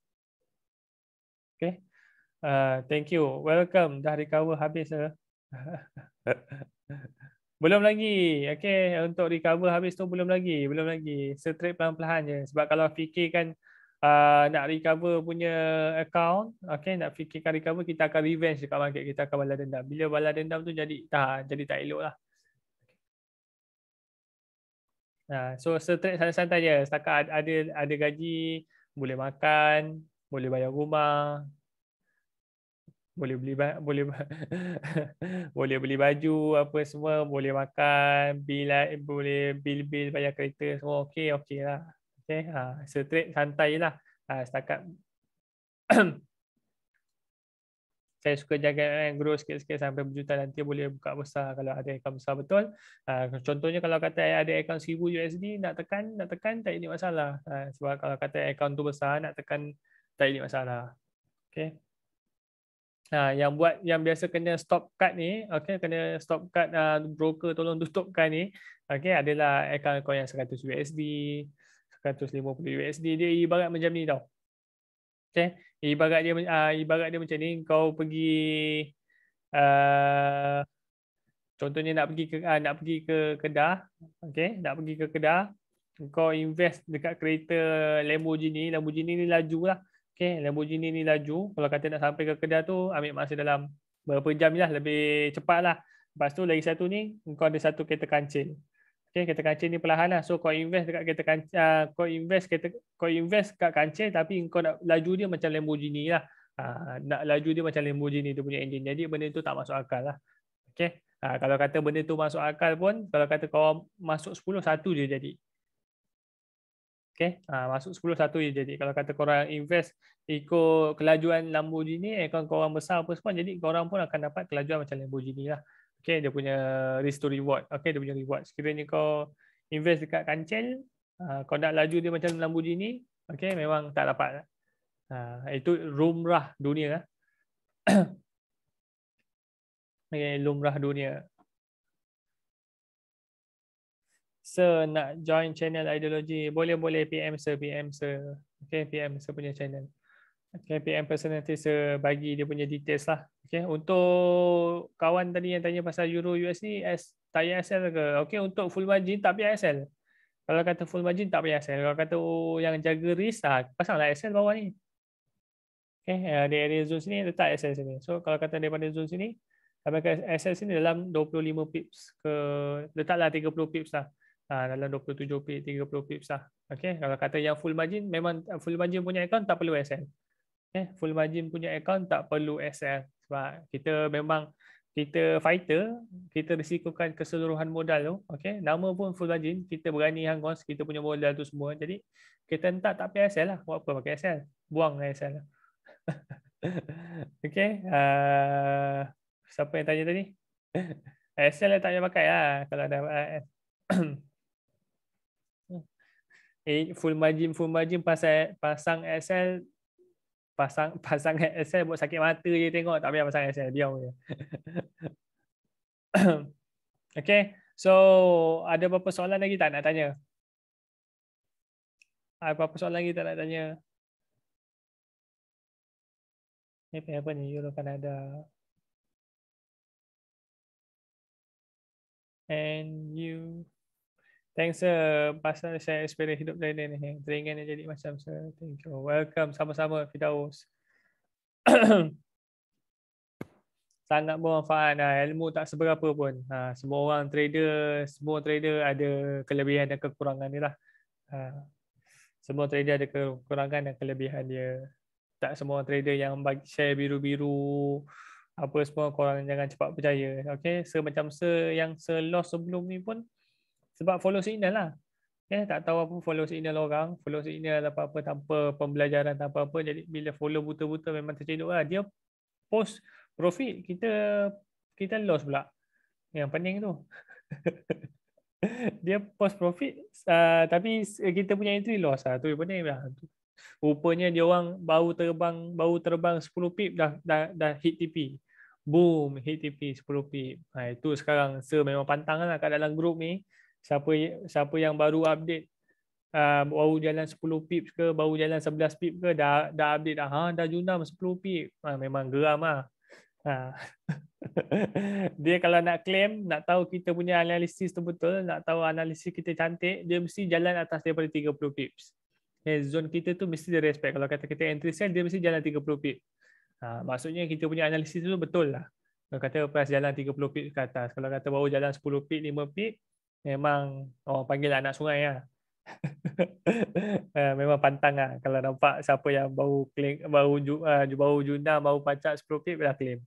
Okay, thank you, welcome. Dah recover habis ke? Belum lagi. Okey, untuk recover habis tu belum lagi. Straight pelan-pelan je. Sebab kalau fikirkan nak recover punya account, okey, nak fikirkan recover, kita akan revenge dekat market, kita akan balas dendam. Bila balas dendam tu jadi tak elok lah. So straight santai-santai je. Setakat ada gaji, boleh makan, boleh bayar rumah, boleh beli boleh beli baju apa semua, boleh makan, boleh bil bayar kereta semua, okey lah. Okey, straight santai lah. Setakat saya suka jaga grow sikit-sikit sampai berjuta, nanti boleh buka besar kalau ada account besar betul. Contohnya kalau kata ada account 1000 USD, nak tekan tak jadi masalah. Sebab kalau kata account tu besar, nak tekan tak jadi masalah. Okey. Yang biasa kena stop cut ni, okey, kena stop cut, broker tolong tutupkan ni, okey, adalah akaun kau yang 100 USD, 150 USD, dia ibarat macam ni tau. Okey, ibarat dia macam ni, kau pergi uh, contohnya nak pergi ke Kedah, okey, nak pergi ke Kedah, kau invest dekat kereta Lamborghini ni laju lah. Okay, Lamborghini ni laju. Kalau kata nak sampai ke Kedah tu ambil masa dalam berapa jam lah, lebih cepat lah. Lepas tu lagi satu ni, kau ada satu kereta kancil. Okay, kereta kancil ni perlahan lah. So kau invest dekat kereta kancil, kau invest kat kancil tapi kau nak laju dia macam Lamborghini lah. Nak laju dia macam Lamborghini tu punya enjin. Jadi benda tu tak masuk akal lah. Okay. Kalau kata benda tu masuk akal pun, kalau kata kau masuk 10, satu je jadi. Okay, masuk 10 satu je jadi. Kalau kata korang invest ikut kelajuan Lamborghini, akaun korang besar apa semua, jadi korang pun akan dapat kelajuan macam Lamborghini lah. Okay, dia punya risk to reward. Okay, dia punya reward. Sekiranya kau invest dekat kancil, kau nak laju dia macam Lamborghini, okay, memang tak dapat. Itu lumrah dunia. Okay, lumrah dunia. Nak join channel ideologi, boleh PM Sir. Okay, PM Sir punya channel. Okay, PM person nanti saya bagi dia punya details lah. Okay, untuk kawan tadi yang tanya pasal Euro USD, tak payah SL ke? Okay, untuk full margin tak payah SL. Kalau kata full margin tak payah SL. Kalau kata yang jaga risk, pasanglah SL bawah ni. Okay, di area zone sini letak SL sini. So kalau kata daripada zone sini sampai ke SL sini dalam 25 pips ke, letaklah 30 pips lah. Dalam 27 pips, 30 pips lah. Okay, kalau kata yang full margin, memang full margin punya account tak perlu SL. Full margin punya account tak perlu SL sebab kita fighter, kita risikokan keseluruhan modal tu. Okay, nama pun full margin, kita berani hangus kita punya modal tu semua. Jadi kita tak payah SL lah. Buat apa pakai SL? Buang SL lah. Okay, siapa yang tanya tadi? SL tak payah pakai lah kalau ada full margin pasang SL, pasang SL buat sakit mata je tengok, tak payah pasang SL, diam je. Okay, so ada berapa soalan lagi tak nak tanya? Ada berapa soalan lagi tak nak tanya? Ni apa ni, Euro Kanada. And you. Thanks pasal share experience hidup trader ni. Teringat jadi macam thank you. Welcome sama-sama Firdaus. Sangat bermanfaat. Ilmu tak seberapa pun. Semua trader ada kelebihan dan kekurangan dia lah. Semua trader ada kekurangan dan kelebihan dia. Tak semua trader yang bagi share biru-biru apa semua, korang jangan cepat percaya. Okay, macam yang loss sebelum ni pun sebab follow signal lah. Okay, tak tahu apa follow signal orang, follow signal apa-apa tanpa pembelajaran tanpa apa, jadi bila follow buta-buta memang tercedok lah. Dia post profit, kita loss pula. Yang pening tu. Dia post profit tapi kita punya entry loss lah. Tu yang pening lah. Rupanya dia orang baru terbang 10 pip dah hit TP. Boom, hit TP 10 pip. Itu sekarang memang pantang lah kat dalam grup ni. Siapa yang baru update baru jalan 10 pip ke, baru jalan 11 pip ke, dah update dah junam 10 pip. Memang geram lah. Dia kalau nak claim, nak tahu kita punya analisis tu betul, nak tahu analisis kita cantik, dia mesti jalan atas daripada 30 pips. Zone kita tu mesti dia respect. Kalau kata kita entry sell, dia mesti jalan 30 pip. Maksudnya kita punya analisis tu betul lah. Kalau kata price jalan 30 pip ke atas, kalau kata baru jalan 10 pip, 5 pip, memang orang panggil anak sungai lah. Memang pantang lah. Kalau nampak siapa yang baru claim, baru junam, baru pacak 10 pip, dah claim.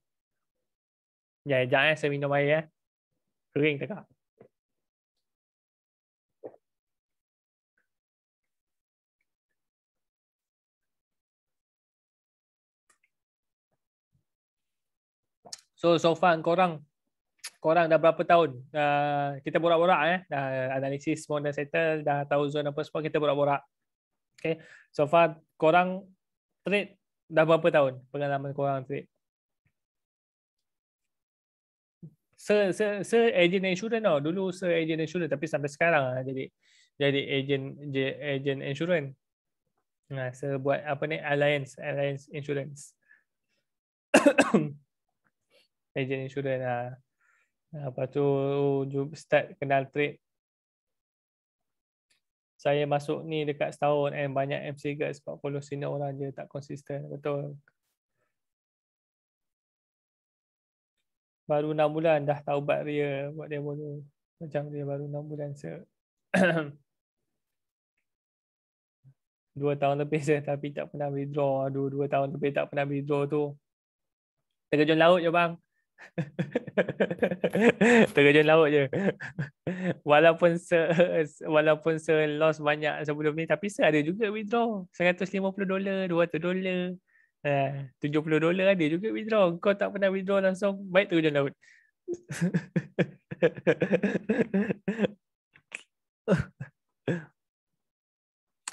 Sekejap saya minum air. Kering tekak. So far korang dah berapa tahun kita borak-borak analisis semua dah settle, dah tahu zone apa semua, kita borak-borak. Okay, so far korang trade dah berapa tahun pengalaman korang trade? Agent insurance tau. Dulu agent insurance, tapi sampai sekarang jadi agent insurance. Buat apa ni, alliance insurance. Agent insurance lah. Lepas tu start kenal trade. Saya masuk ni dekat setahun and banyak MC guys sebab follow senior orang je tak konsisten. Betul. Baru 6 bulan dah taubat dia buat demo tu. Macam dia baru 6 bulan 2 tahun lebih saya tapi tak pernah withdraw. 2 tahun lebih tak pernah withdraw tu. Terjun laut je bang. Terjun laut je. Walaupun loss banyak sebelum ni, tapi ada juga withdraw $150, $200, $70 ada juga withdraw. Kau tak pernah withdraw langsung, baik terjun laut.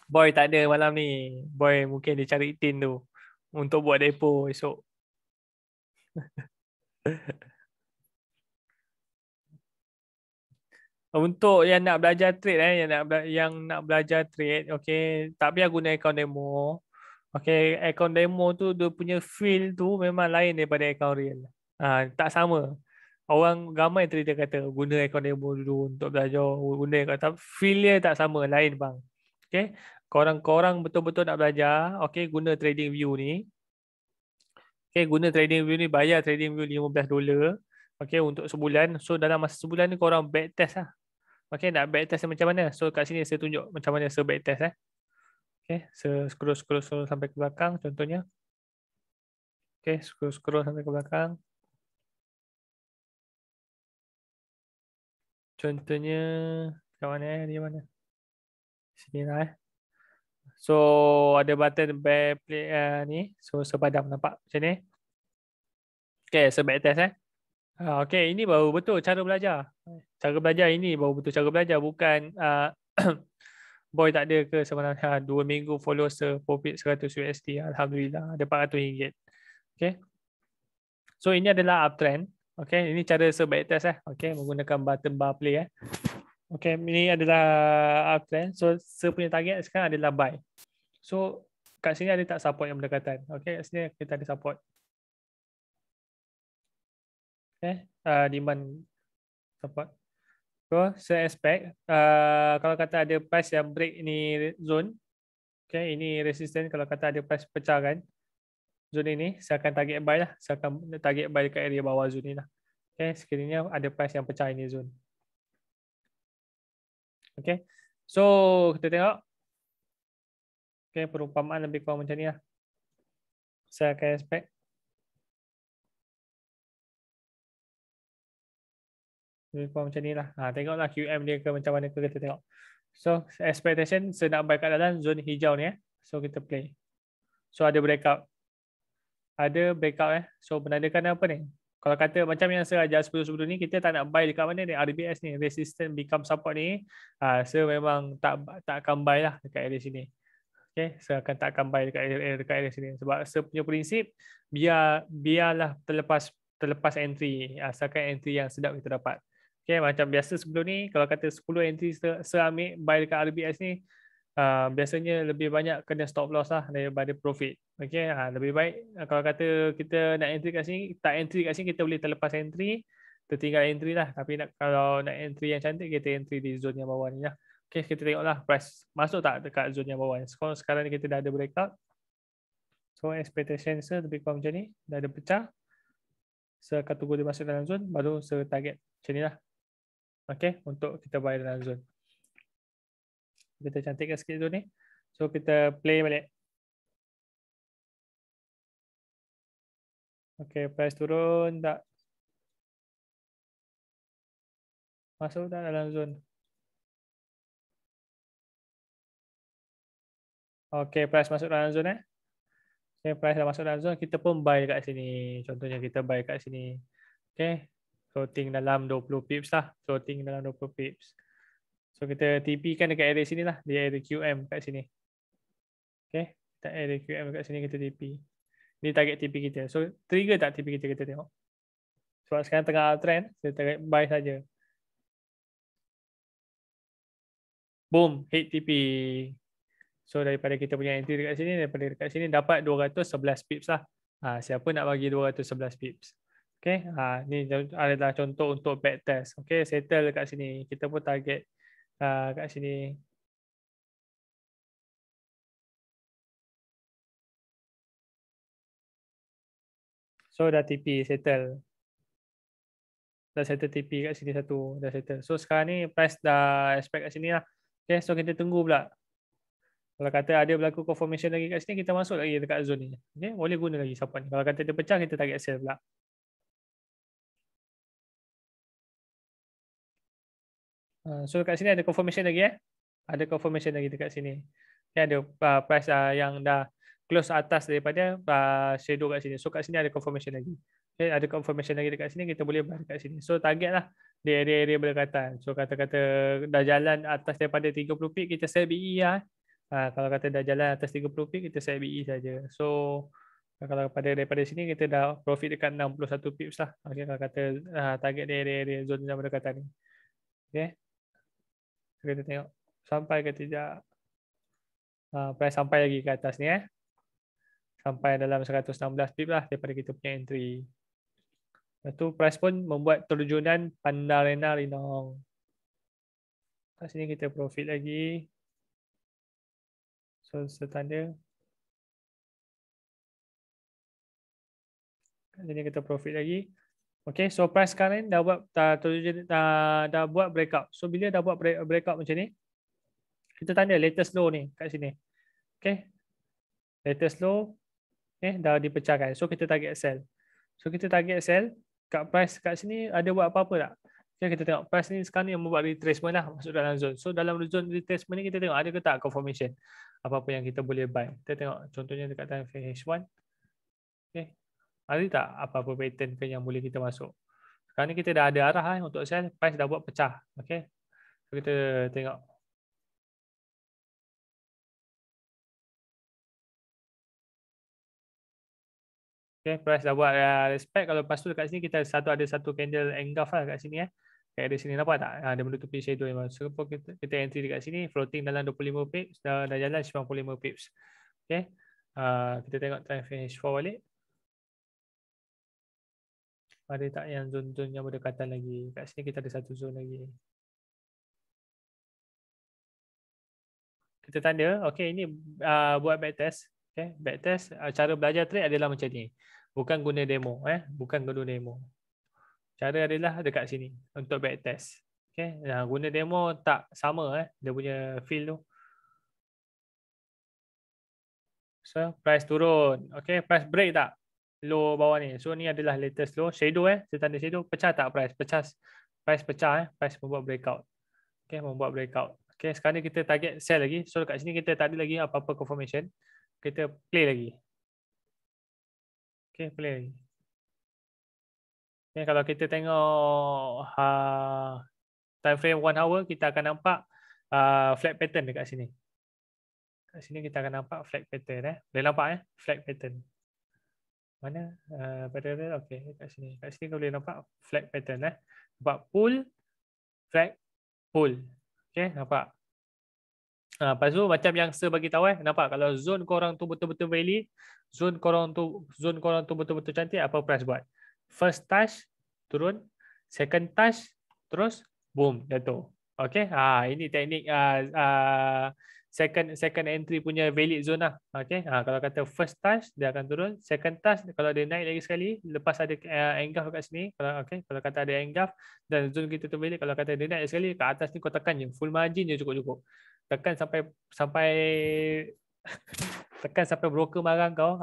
Boy tak ada malam ni. Boy mungkin dia cari tin tu untuk buat depo esok. Untuk yang nak belajar trade yang nak belajar trade, okey, tak payah guna akaun demo. Okey, akaun demo tu dia punya feel tu memang lain daripada akaun real. Tak sama. Orang ramai trader kata guna akaun demo dulu untuk belajar, guna akaun, feel dia tak sama, lain bang. Okey, korang betul-betul nak belajar, okey, guna trading view ni. Okey, guna trading view ni, bayar trading view $15. Okey, untuk sebulan. So dalam masa sebulan ni korang back test lah. Okey, nak back test macam mana? So kat sini saya tunjuk macam mana back test . Okey, scroll sampai ke belakang contohnya. Okey, scroll sampai ke belakang. Contohnya kat mana dia mana? Sini lah . So ada button back play ni. So sepadam nampak macam ni. Okey, back test . Okey, ini baru betul cara belajar. Cara belajar ini baru betul cara belajar, bukan boy tak ada ke sebenarnya 2 minggu follow profit 100 USD. Alhamdulillah ada RM400. Okey. So ini adalah uptrend. Okey, ini cara back test . Okey, menggunakan button bar play . Okey, ini adalah uptrend. So punya target sekarang adalah buy. So kat sini ada tak support yang berdekatan? Okey, kat sini kita ada support. Demand support. So, se-expect kalau kata ada price yang break ini zone, okay, ini resistance. Kalau kata ada price pecah kan zone ini, saya akan target buy lah. Saya akan target buy dekat area bawah zone ni lah. Okay, sekiranya ada price yang pecah ini zone. Okay, so kita tengok. Okay, perumpamaan lebih kurang macam ni lah. Saya akan expect. Lebih kurang macam ni lah. Tengoklah QM dia ke macam mana ke kita tengok. So, expectation saya nak buy kat dalam zone hijau ni. So, kita play. So, ada breakout. Ada breakout. So, menandakan apa ni? Kalau kata macam yang saya ajar sebelum-sebelum ni, kita tak nak buy dekat mana ni? RBS ni. Resistance become support ni. Saya memang tak akan buy lah dekat area sini. Okay, saya akan tak akan buy dekat area sini. Sebab saya punya prinsip, biarlah terlepas entry. Asalkan entry yang sedap kita dapat. Okay, macam biasa sebelum ni, kalau kata 10 entry saya ambil buy dekat RBS ni, biasanya lebih banyak kena stop loss lah daripada profit. Okay, lebih baik kalau kata kita nak entry kat sini, tak entry kat sini kita boleh terlepas entry, tertinggal entry lah. Tapi kalau nak entry yang cantik, kita entry di zone yang bawah ni lah. Okay, kita tengoklah price masuk tak dekat zone yang bawah. Sekarang ni kita dah ada breakout. So expectation saya lebih kurang macam ni, dah ada pecah. Saya akan tunggu dia masuk dalam zone, baru saya target macam ni lah. Okay, untuk kita buy dalam zone. Kita cantikkan sikit zone ni. So kita play balik. Okay, price turun tak? Masuk tak dalam zone? Okay, price masuk dalam zone . Okay, price dah masuk dalam zone, kita pun buy kat sini. Contohnya kita buy kat sini. Okay, floating dalam 20 pips lah. Floating dalam 20 pips. So kita TP kan dekat area sini lah. Dia area QM kat sini. Okay, kita area QM kat sini kita TP. Ini target TP kita. So trigger tak TP kita tengok. Sebab sekarang tengah uptrend, kita target buy saja. Boom, hit TP. So daripada kita punya entry dekat sini, daripada dekat sini dapat 211 pips lah. Siapa nak bagi 211 pips? Okay, ni adalah contoh untuk back test. Okay, settle dekat sini. Kita pun target kat sini. So dah TP, settle. Dah settle TP kat sini satu, dah settle. So sekarang ni price dah expect kat sini lah. Okay, so kita tunggu pula. Kalau kata ada berlaku confirmation lagi kat sini, kita masuk lagi dekat zone ni. Okay, boleh guna lagi support ni. Kalau kata dia pecah, kita target sell pula. So kat sini ada confirmation lagi . Ada confirmation lagi dekat sini. Okay, ada price yang dah close atas daripada shadow kat sini. So kat sini ada confirmation lagi. Okay, ada confirmation lagi dekat sini, kita boleh buy dekat sini. So target lah di area-area berdekatan. So kata-kata dah jalan atas daripada 30 pip, kita sell BE lah. Kalau kata dah jalan atas 30 pip, kita sell BE saja. So kalau daripada sini kita dah profit dekat 61 pips lah. Okay, kalau kata target di area-area zone yang berdekatan ni. Okay. Kita tengok sampai ke tidak. Price sampai lagi ke atas ni . Sampai dalam 116 pip lah daripada kita punya entry. Lepas tu price pun membuat terjunan Pandarena Rinong. Kat sini kita profit lagi. So setanda. Kat sini kita profit lagi. Okay, so price sekarang dah buat dah buat breakout. So bila dah buat breakout macam ni, kita tanda latest low ni kat sini. Okay. Latest low dah dipecahkan. So kita target sell. So kita target sell. Kat price kat sini ada buat apa-apa tak? Okay, kita tengok price ni sekarang ni yang membuat retracement lah masuk dalam zone. So dalam zone retracement ni kita tengok ada ke tak confirmation. Apa-apa yang kita boleh buy. Kita tengok contohnya dekat time frame H1. Okay. Ada tak apa-apa pattern ke yang boleh kita masuk. Sekarang ni kita dah ada arah untuk sell. Price dah buat pecah. Okay. So kita tengok. Okay, price dah buat respect. Kalau lepas tu dekat sini kita ada satu candle engulf lah kat sini . Kayak di sini nampak tak? Dia menutupi shadow yang so kita entry dekat sini floating dalam 25 pips dah jalan 95 pips. Okay. Kita tengok time frame H4 balik. Ada tak yang zone-zone yang berdekatan lagi? Kat sini kita ada satu zone lagi. kita tanda. Okey, ini buat backtest. Okey, backtest cara belajar trade adalah macam ni. Bukan guna demo, bukan guna demo. Cara adalah dekat sini untuk backtest. Okey, guna demo tak sama dia punya feel tu. So, price turun. Okey, price break tak? Low bawah ni. So, ni adalah latest low. Shadow saya tanda shadow. Pecah tak price? Pecah. Price pecah Price membuat breakout. Okey, membuat breakout. Okey, sekarang ni kita target sell lagi. So, dekat sini kita tak ada lagi apa-apa confirmation. Kita play lagi. Okey, play lagi. Okey, kalau kita tengok time frame 1 hour, kita akan nampak flat pattern dekat sini. Kat sini kita akan nampak flag pattern. Boleh nampak flag pattern. Mana pattern? Okey, kat sini. Kat sini kau boleh nampak flag pattern Nampak pull, flag, pull. Okey, nampak. Lepas tu macam yang saya bagi tahu nampak kalau zone korang tu betul-betul valid, zone korang tu betul-betul cantik, apa price buat? First touch turun, second touch terus boom jatuh. Okey, ini teknik second entry punya valid zone lah. Okey, kalau kata first touch dia akan turun, second touch kalau dia naik lagi sekali lepas ada engulf kat sini, kalau kata ada engulf dan zone kita tu valid, kalau kata dia naik sekali kat atas ni kau tekan je full margin je cukup-cukup. Tekan sampai tekan sampai broker marah kau.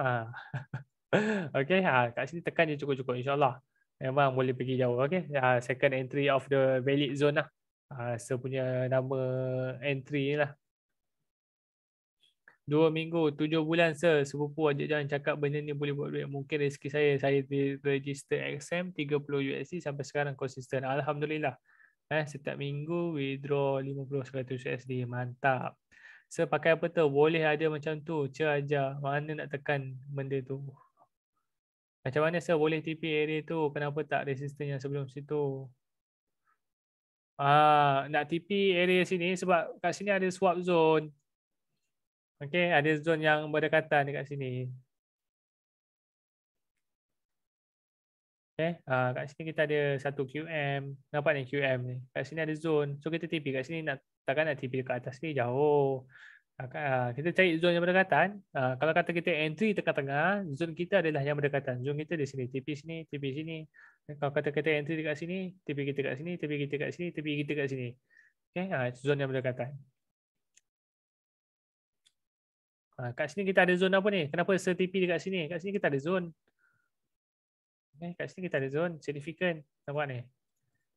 Okey, kat sini tekan je cukup-cukup, insya-Allah memang boleh pergi jauh. Okey, second entry of the valid zone lah. Sepunya nama entry ni lah. 2 minggu, 7 bulan sepupu ajak jangan cakap benda ni boleh buat duit. Mungkin rezeki saya register XM 30 USD sampai sekarang konsisten. Alhamdulillah. Setiap minggu withdraw 50-100 USD. Mantap. Pakai apa tu? Boleh ada macam tu. Aja. Mana nak tekan benda tu? Macam mana boleh TP area tu? Kenapa tak resistance yang sebelum situ? Nak TP area sini sebab kat sini ada swap zone. Okey, ada zone yang berdekatan dekat sini. Kat sini kita ada satu QM. Nampak ni QM ni. Kat sini ada zone. So kita TP kat sini, takkan nak TP dekat atas ni, jauh. Kita cari zone yang berdekatan. Kalau kata kita entry tengah-tengah, zone kita adalah yang berdekatan. Zone kita di sini, TP sini, TP sini. Kalau kata kita entry dekat sini, TP kita kat sini, TP kita kat sini, TP kita kat sini. Okay, zone yang berdekatan. Kat sini kita ada zone apa ni? Kenapa TP dekat sini? Kat sini kita ada zone. Kat sini kita ada zone significant. Nampak ni?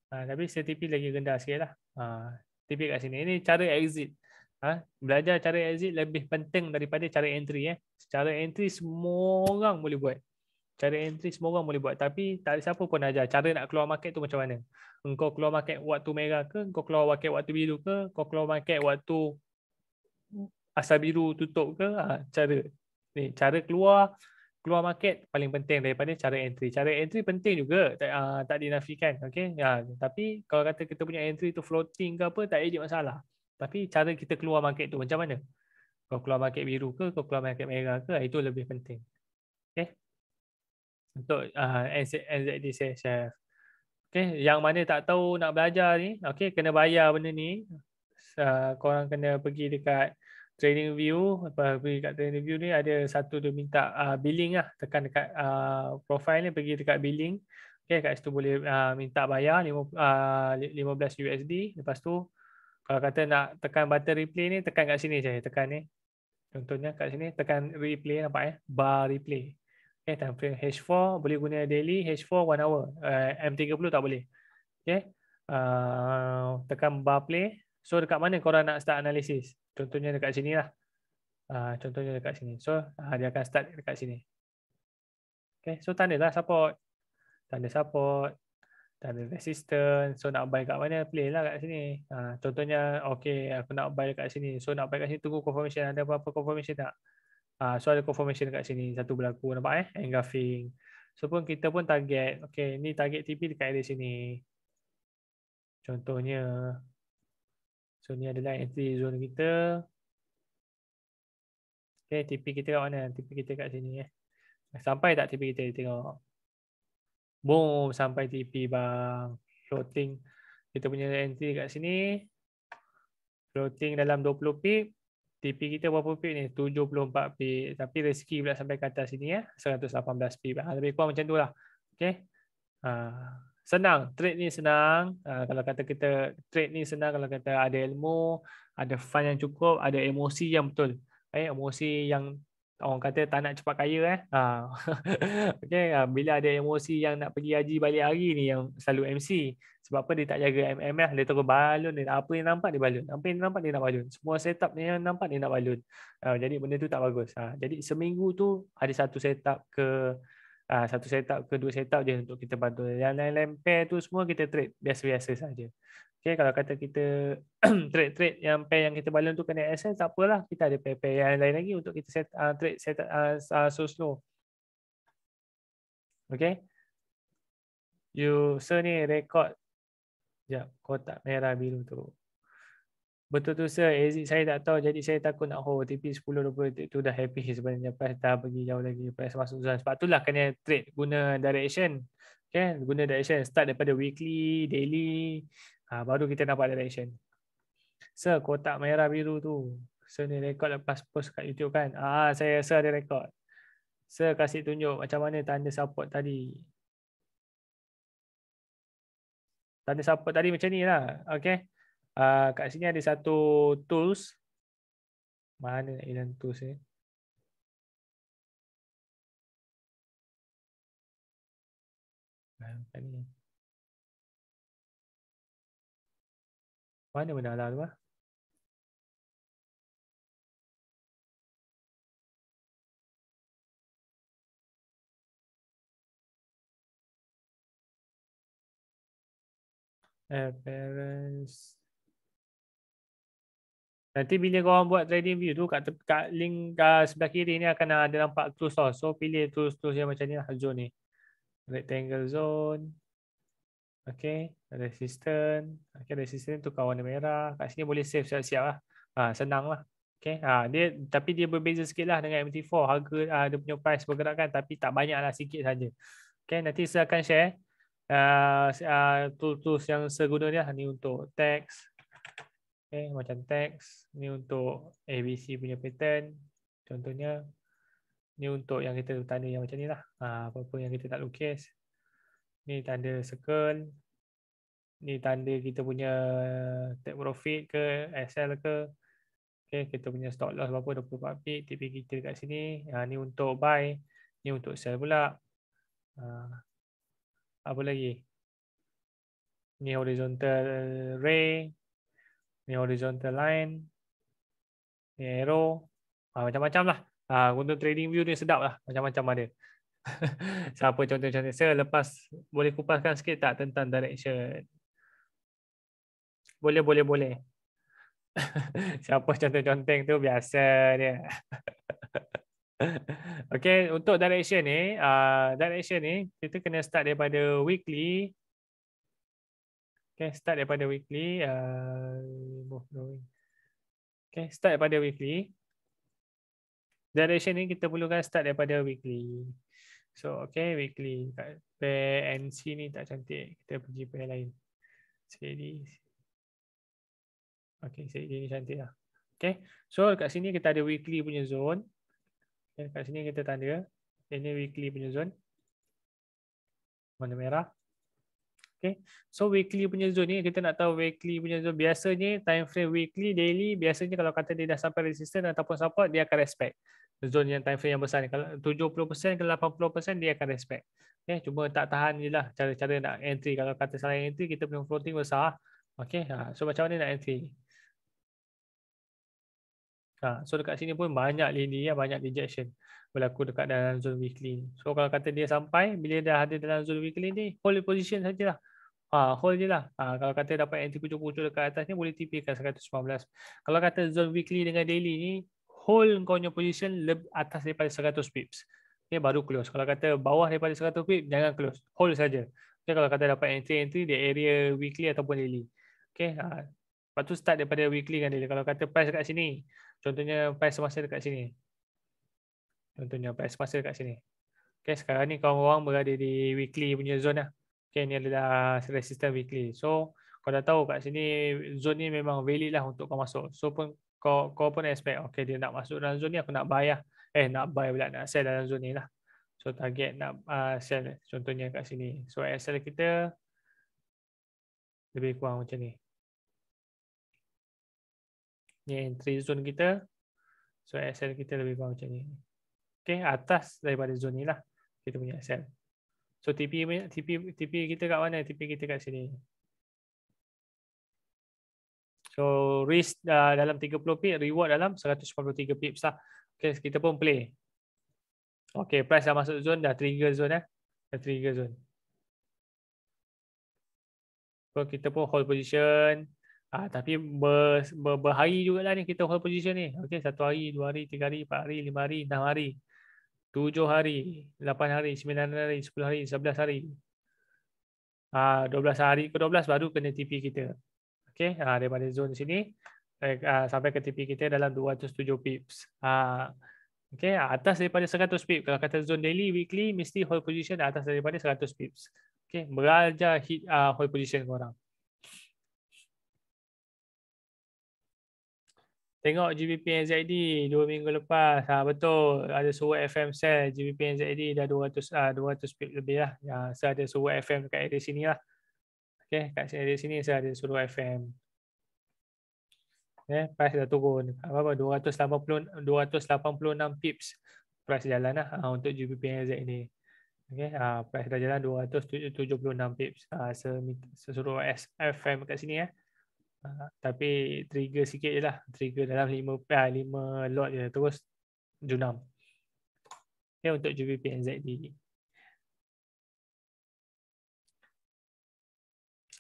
Tapi TP lagi rendah sikit lah. TP kat sini. Ini cara exit. Belajar cara exit lebih penting daripada cara entry. Cara entry semua orang boleh buat. Cara entry semua orang boleh buat. Tapi tak ada siapa pun ajar cara nak keluar market tu macam mana. Engkau keluar market waktu merah ke? Engkau keluar market waktu biru ke? Kau keluar market waktu asal biru tutup ke? Cara keluar market paling penting daripada cara entry. Cara entry penting juga, tak dinafikan. Okay? Tapi kalau kata kita punya entry tu floating ke apa, tak ada masalah. Tapi cara kita keluar market tu macam mana? Kau keluar market biru ke? Kau keluar market merah ke? Itu lebih penting. Okay? Untuk NZD CHF. Okay? Yang mana tak tahu nak belajar ni, okay, kena bayar benda ni. Korang kena pergi dekat Trading View. Pergi kat Trading View ni ada satu dia minta billing lah. Tekan dekat profile ni, pergi dekat billing. Okay, kat situ boleh minta bayar 15 USD. Lepas tu kalau kata nak tekan button replay ni, tekan kat sini saya. Tekan ni. Contohnya kat sini tekan replay, nampak bar replay. Okay, time frame H4 boleh guna daily, H4 1 hour. M30 tak boleh. Okay. Tekan bar play. So dekat mana korang nak start analisis? Contohnya dekat sini lah. Contohnya dekat sini. So dia akan start dekat sini. Okay. So tandalah support. Tanda support. Tanda resistance. So nak buy kat mana? Play lah kat sini. Contohnya okay, aku nak buy kat sini. So nak buy kat sini, tunggu confirmation. Ada apa-apa confirmation tak? So ada confirmation kat sini. Satu berlaku. Nampak engulfing. So pun kita pun target. Okay, ni target TP dekat area sini. Contohnya. So ni adalah entry zone kita. Okay, TP kita kat mana? TP kita kat sini. Sampai tak TP kita? Tengok. Boom, sampai TP bang. Floating. Kita punya entry kat sini. Floating dalam 20 pip. TP kita berapa pip ni? 74 pip. Tapi rezeki pula sampai ke atas sini ya. 118 pip. Lebih kurang macam tu lah. Okay. Senang. Trade ni senang. Kalau kata kita trade ni senang kalau kata ada ilmu, ada fund yang cukup, ada emosi yang betul. Emosi yang orang kata tak nak cepat kaya. Okay. Bila ada emosi yang nak pergi haji balik hari ni yang selalu MC. Sebab apa dia tak jaga MMF, dia terus balun, dia apa yang nampak dia balun, apa yang nampak dia nak balun, semua setup ni yang nampak dia nak balun. Jadi benda tu tak bagus. Jadi seminggu tu ada satu setup ke dua setup je untuk kita bantu. Yang lain-lain pair tu semua kita trade biasa-biasa saja. Okay, kalau kata kita trade yang pair yang kita balun tu kena access, tak apalah, kita ada pair-pair yang lain lagi untuk kita trade so slow. Okay. User ni record. Sekejap, kotak merah biru tu. Betul tu sir, exit saya tak tahu, jadi saya takut nak hold. TP 10-20 tu dah happy sebenarnya, price dah pergi jauh lagi, price masuk zone. Sebab itulah kena trade guna direction. Okay, guna direction, start daripada weekly, daily, baru kita dapat direction. Sir, kotak merah biru tu, sir ni record lepas post kat YouTube kan? Saya sir ada record. Sir kasih tunjuk macam mana tanda support tadi. Tanda support tadi macam ni lah. Okay. Kat sini ada satu tools. Mana nak hilang tools ni? Mana benda lah tu? Parents. Nanti bila korang buat trading view tu kat link sebelah kiri ni akan ada nampak tools tau. So pilih tools yang macam ni lah, zone ni. Rectangle zone. Okay, resistance. Okay, resistance tu kawan merah. Kat sini boleh save siap-siap lah. Senang lah. Okay, tapi dia berbeza sikit lah dengan MT4. Harga dia punya price bergerakkan tapi tak banyak lah, sikit saja. Okay, nanti saya akan share tools yang saya guna ni lah. Ni untuk text. Okay, macam text. Ni untuk ABC punya pattern. Contohnya. Ni untuk yang kita tanda yang macam ni lah. Apa-apa yang kita tak lukis. Ni tanda circle. Ni tanda kita punya take profit ke, SL ke. Okay, kita punya stop loss berapa, 24 pip. TP kita kat sini. Ni untuk buy. Ni untuk sell pula. Apa lagi? Ni horizontal ray. Ni horizontal line. Ni arrow. Macam-macam lah. Untuk trading view ni sedap lah. Macam-macam ada. Siapa contoh-contoh? Saya lepas boleh kupaskan sikit tak tentang direction? Boleh. Siapa contoh-conteng tu biasa dia. Okay, untuk direction ni kita kena start daripada weekly. Okay, start daripada weekly. Okay, start daripada weekly. Direction ni kita perlukan start daripada weekly. So, okay, weekly. Pair NC ni tak cantik. Kita pergi pair lain. CD. Okay, CD ni cantik lah. Okay, so kat sini kita ada weekly punya zone. Okay, kat sini kita tanda. Ini weekly punya zone. Warna merah. Okay, so weekly punya zone ni kita nak tahu weekly punya zone. Biasanya time frame weekly, daily, biasanya kalau kata dia dah sampai resistance ataupun support, dia akan respect. Zone yang time frame yang besar ni. Kalau 70% ke 80% dia akan respect. Okay, cuma tak tahan je lah cara-cara nak entry. Kalau kata salah entry, kita punya floating besar. Okay, so macam mana nak entry? So dekat sini pun banyak lini, banyak rejection berlaku dekat dalam zone weekly. So kalau kata dia sampai, bila dah ada dalam zone weekly ni, hold position sajalah. Hold je lah. Kalau kata dapat entry pucuk-pucuk dekat atas ni, boleh TP kan 119. Kalau kata zone weekly dengan daily ni, hold kau punya position atas daripada 100 pips. Okay, baru close. Kalau kata bawah daripada 100 pips, jangan close. Hold saja. Okay, kalau kata dapat entry di area weekly ataupun daily. Okay, lepas tu start daripada weekly dengan daily. Kalau kata price dekat sini, contohnya price semasa dekat sini. Contohnya price semasa dekat sini. Okay, sekarang ni kawan orang berada di weekly punya zone lah. Okay, ni adalah resistance weekly. So, kau dah tahu kat sini zone ni memang valid lah untuk kau masuk. So, pun Kau pun expect, okay, dia nak masuk dalam zone ni, aku nak buy lah. Nak buy pula, nak sell dalam zone ni lah. So target nak sell, contohnya kat sini. So SL kita lebih kurang macam ni. Ni entry zone kita. So SL kita lebih kurang macam ni. Okay, atas daripada zone ni lah kita punya SL. So TP kita kat mana? TP kita kat sini. So risk dalam 30 pip, reward dalam 143 pips lah. Okay, kita pun play. Okay, price dah masuk zone, dah trigger zone . Dah trigger zone. So kita pun hold position. Tapi berhari jugalah ni kita hold position ni. Okay, 1 hari, 2 hari, 3 hari, 4 hari, 5 hari, 6 hari, 7 hari, 8 hari, 9 hari, 10 hari, 11 hari. 12 hari ke 12 baru kena TP kita. Okay, daripada zone sini sampai ke TP kita dalam 207 pips. Okay, atas daripada 100 pips. Kalau kata zone daily, weekly, mesti hold position atas daripada 100 pips. Okay, berajar hit hold position korang. Tengok GBP NZD 2 minggu lepas. Betul, ada suruh FM sell GBP NZD dah 200 pips lebih lah. Saya ada suruh FM dekat area sini lah. Okay, kat area sini saya ada suruh FM. Price dah turun. Apa 286 pips. Price jalan lah untuk GBP NZD ni. Okay, price dah jalan 276 pips. Sesuruh FM kat sini . Tapi trigger sikit je lah. Trigger dalam 5 lot je. Terus junam. Okay, untuk GBP NZD.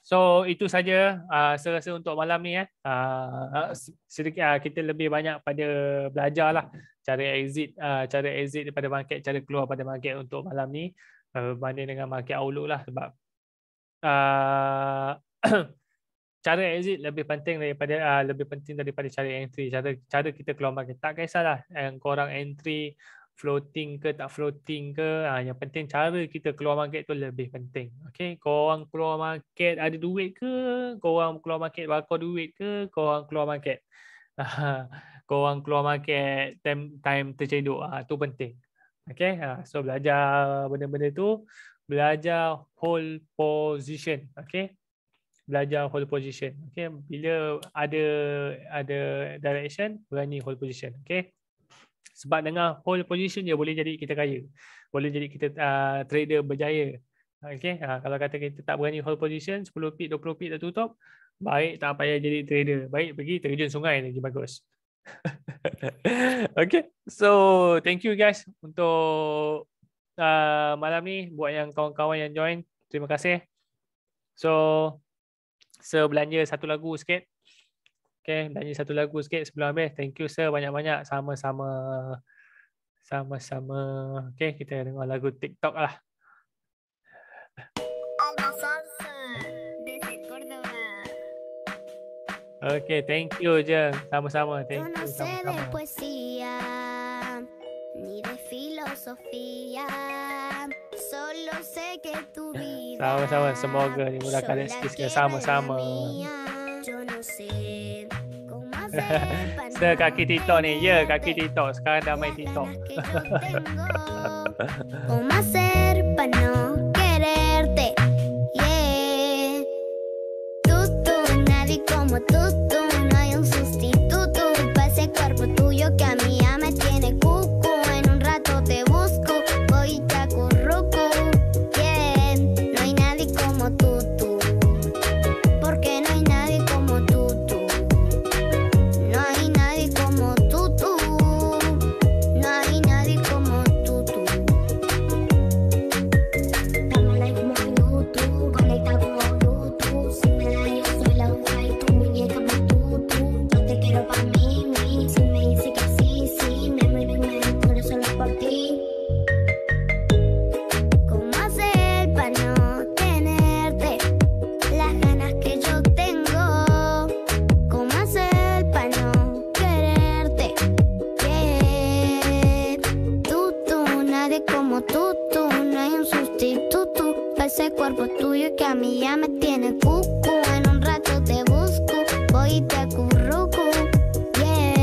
So itu saja saya rasa untuk malam ni . Sedikit kita lebih banyak pada belajar lah cara exit daripada market, cara keluar pada market untuk malam ni berbanding dengan market outlook lah, sebab cara exit lebih penting daripada cara entry. Cara kita keluar market tak kisahlah korang entry floating ke tak floating ke, yang penting cara kita keluar market tu lebih penting. Okay, korang keluar market ada duit ke, korang keluar market bakar duit ke, korang keluar market time tercedok, tu penting. Okay, so belajar benda-benda tu, belajar hold position. Okay, belajar hold position. Okay, bila ada direction, berani hold position. Okay, sebab dengan hold position je boleh jadi kita kaya, boleh jadi kita trader berjaya. Okay, kalau kata kita tak berani hold position, 10 pip 20 pip dah tutup, baik tak payah jadi trader, baik pergi terjun sungai lagi bagus. Okay, so thank you guys untuk malam ni. Buat yang kawan-kawan yang join, terima kasih. So belanja satu lagu sikit. Okay, belanja satu lagu sikit sebelum habis. Thank you sir banyak-banyak. Sama-sama. Okay, kita dengar lagu TikTok lah. Okay, thank you je. Sama-sama. Thank you sama-sama. Sama-sama. Semoga dimudahkan rezeki sama-sama. Kaki TikTok ni. Ya, kaki TikTok. Sekarang dah main TikTok. ¿Cómo hacer para no quererte? Yeah. Tú, nadie como tú, no hay un sustituto para ese cuerpo tuyo que a mí ya me tiene cucu. En un rato te busco, voy y te acurruco. Yeah. No hay nadie como tú. Porque no hay nadie como tú. No hay nadie como tú. No hay nadie como tú. Dame like como Bluetooth, conecta como Bluetooth. Si me da yo soy la usa y tu muñeca Bluetooth. Yo te quiero pa' mí. Si me dice que sí, me muero solo por ti. ¿Cómo hacer para no tenerte las ganas que yo tengo? ¿Cómo hacer para no quererte? Yeah. Tú, nadie como tú, no hay un sustituto para ese cuerpo tuyo que a mí ya me tiene cucu. En un rato te busco, voy y te acurruco. Yeah.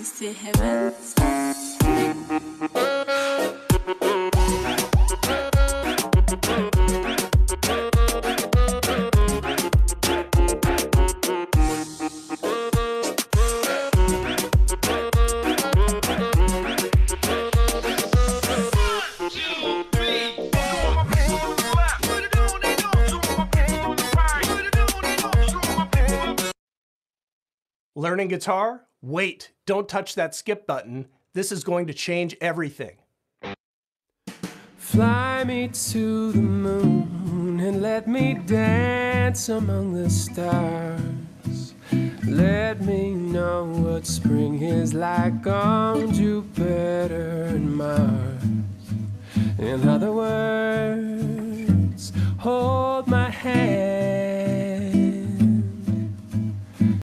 C'est heavens. Learning guitar? Wait, don't touch that skip button. This is going to change everything. Fly me to the moon and let me dance among the stars. Let me know what spring is like on Jupiter and Mars. In other words,